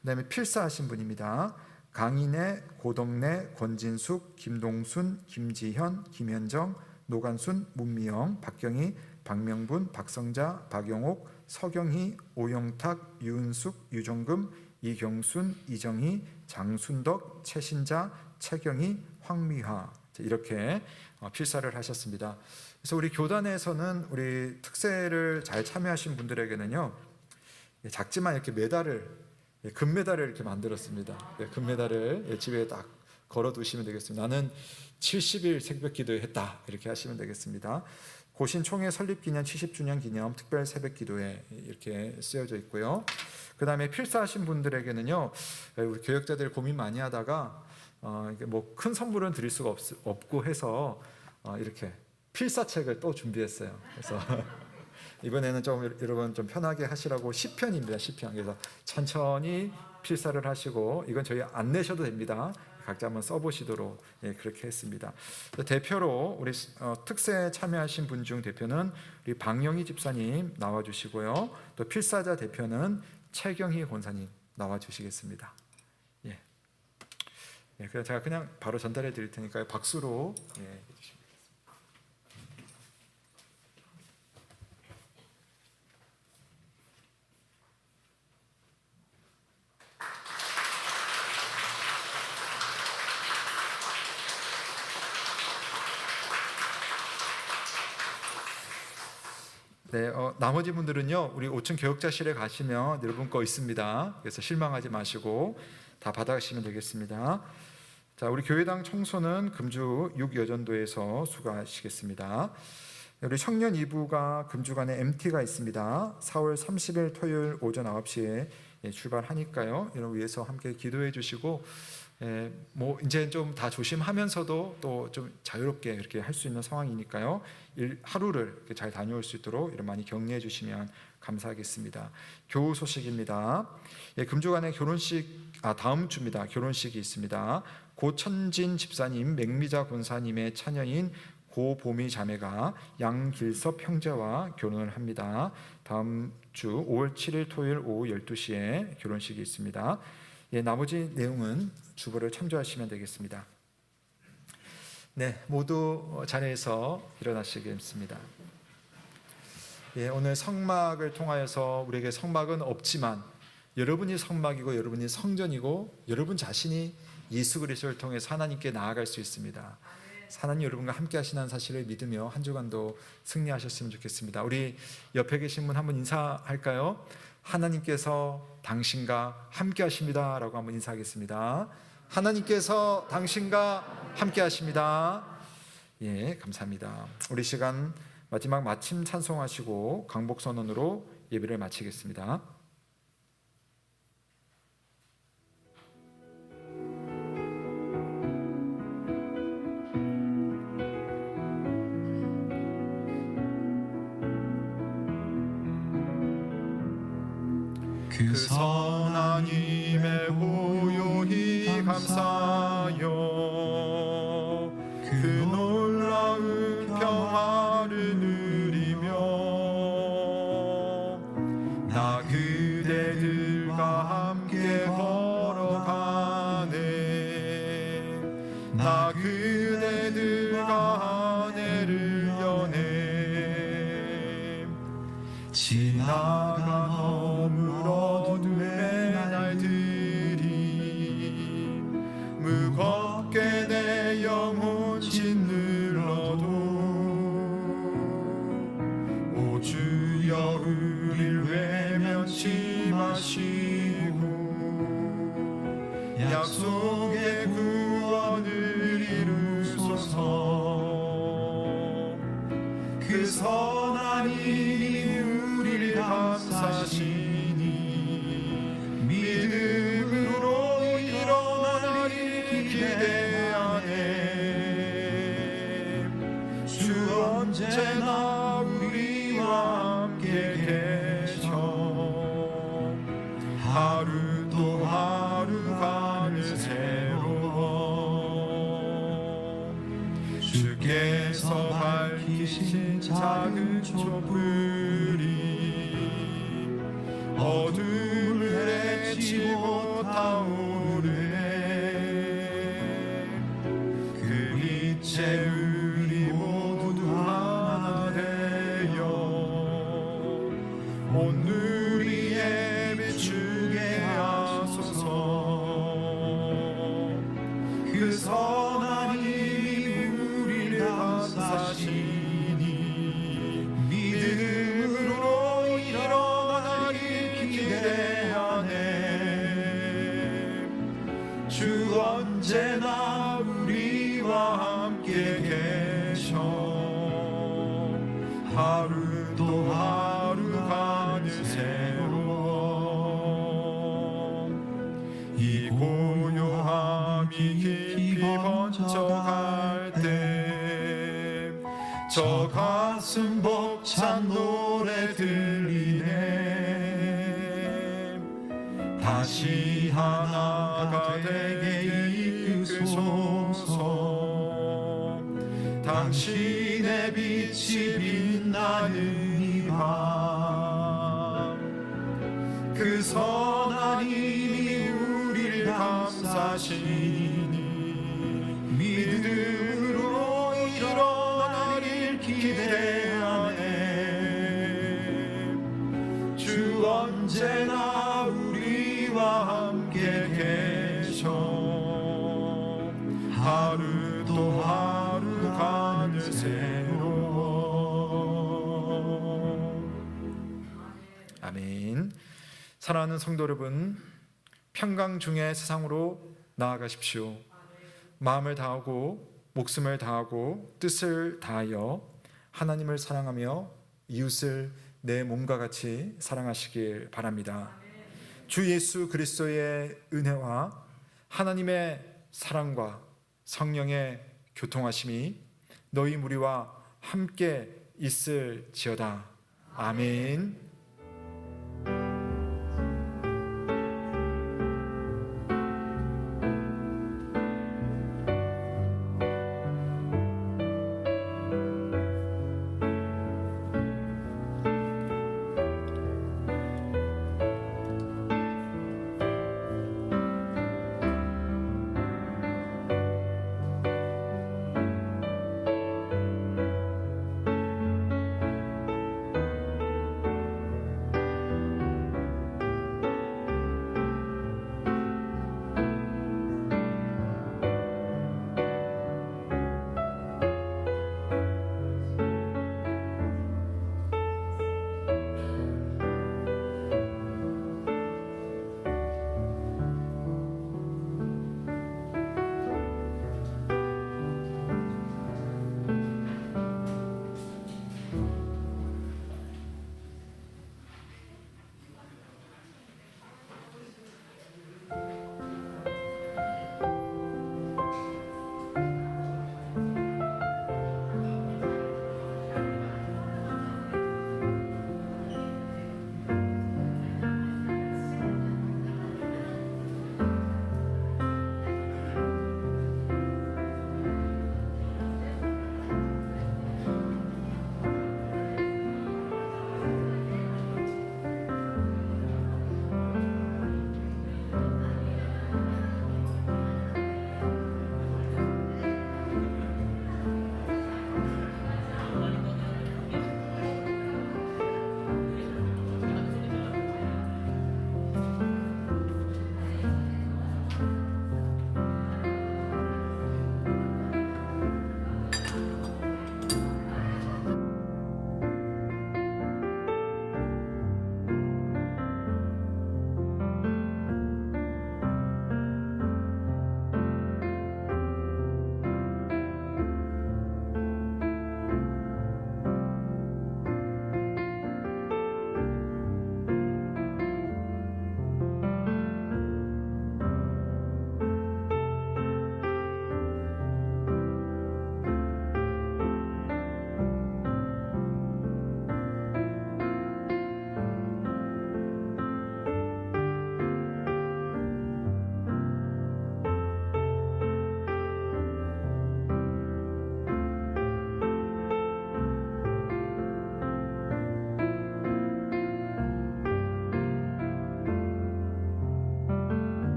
그다음에 필사하신 분입니다. 강인혜, 고덕래, 권진숙, 김동순, 김지현, 김현정, 노간순, 문미영, 박경희, 박명분, 박성자, 박용옥, 서경희, 오영탁, 유은숙, 유정금, 이경순, 이정희, 장순덕, 최신자, 최경희, 황미화, 이렇게 필사를 하셨습니다. 그래서 우리 교단에서는 우리 특세를 잘 참여하신 분들에게는요, 작지만 이렇게 메달을, 금메달을 이렇게 만들었습니다. 금메달을 집에 딱 걸어두시면 되겠습니다. 나는 70일 새벽 기도에 했다, 이렇게 하시면 되겠습니다. 고신 총회 설립 기념 70주년 기념 특별 새벽 기도에 이렇게 쓰여져 있고요. 그 다음에 필사하신 분들에게는요, 우리 교역자들 고민 많이 하다가 뭐 큰 선물은 드릴 수가 없고 해서 이렇게 필사책을 또 준비했어요. 그래서 이번에는 좀 여러분 좀 편하게 하시라고 시편입니다. 시편. 그래서 천천히 필사를 하시고 이건 저희 안 내셔도 됩니다. 각자 한번 써보시도록 그렇게 했습니다. 대표로 우리 특세에 참여하신 분 중 대표는 우리 방영희 집사님 나와주시고요. 또 필사자 대표는 최경희 권사님 나와주시겠습니다. 그래서 제가 그냥 바로 전달해 드릴 테니까요. 박수로 해주시면. 네, 나머지 분들은요, 우리 5층 교역자실에 가시면 여러분 거 있습니다. 그래서 실망하지 마시고 다 받아가시면 되겠습니다. 자, 우리 교회당 청소는 금주 6여전도에서 수고하시겠습니다. 우리 청년 2부가 금주간에 MT가 있습니다. 4월 30일 토요일 오전 9시에 출발하니까요. 여러분 위해서 함께 기도해 주시고, 뭐 이제 좀 다 조심하면서도 또 좀 자유롭게 이렇게 할 수 있는 상황이니까요. 하루를 이렇게 잘 다녀올 수 있도록 이런 많이 격려해 주시면 감사하겠습니다. 교우 소식입니다. 금주간에 다음 주입니다. 결혼식이 있습니다. 고천진 집사님, 맹미자 권사님의 차녀인 고보미 자매가 양길섭 형제와 결혼을 합니다. 다음 주 5월 7일 토요일 오후 12시에 결혼식이 있습니다. 나머지 내용은 주보를 참조하시면 되겠습니다. 네, 모두 자리에서 일어나시겠습니다. 오늘 성막을 통하여서 우리에게 성막은 없지만 여러분이 성막이고 여러분이 성전이고 여러분 자신이 예수 그리스도를 통해서 하나님께 나아갈 수 있습니다. 하나님 여러분과 함께 하시는 사실을 믿으며 한 주간도 승리하셨으면 좋겠습니다. 우리 옆에 계신 분 한번 인사할까요? 하나님께서 당신과 함께 하십니다 라고 한번 인사하겠습니다. 하나님께서 당신과 함께 하십니다. 감사합니다. 우리 시간 마지막 마침 찬송하시고 강복선언으로 예배를 마치겠습니다. 그 선한 힘에 고요히 감사하여 그 놀라운 평화를 누리며 나 그대들과 함께 걸어가네. 나 그대들과 하늘을 여네. 지나간 어둠의 날들이 무겁게 내 영혼 짓눌러도 오 주여 우릴 외면치 마시고 약속의 구원을 이루소서. 그 선한 이니 우릴 감사시니 믿음으로 일어나리 기대하네. 주 언제나 우리와 함께 계셔. 하루 또 하루가 늘 새로워. 주께서 밝히신 작은 촛불이 어둠을 헤치고 타오르네. 그 빛에 우리 모두 하나 되어 온 누리에 비추게 하소서. 그 선한 힘이 우리를 감싸시니 믿음으로 일어나기 기대하네. 주 언제나 우리와 함께 계셔. 하루 또 하루가 늘 새로워. 이 고요함이 깊이 번져갈 때 저 가슴 벅찬 노래 들리네. 다시 하나가 되게 이끄소서. 당신의 빛이 빛나는 이 밤. 그 선한 힘이 우리를 감싸시니 믿음으로 일어나길 기대하네. 주 언제나 우리와 함께 계셔. 하루 또 하루가 늘 새로워. 아멘. 사랑하는 성도 여러분, 평강 중에 세상으로 나아가십시오. 마음을 다하고 목숨을 다하고 뜻을 다하여 하나님을 사랑하며 이웃을 내 몸과 같이 사랑하시길 바랍니다. 주 예수 그리스도의 은혜와 하나님의 사랑과 성령의 교통하심이 너희 무리와 함께 있을지어다. 아멘.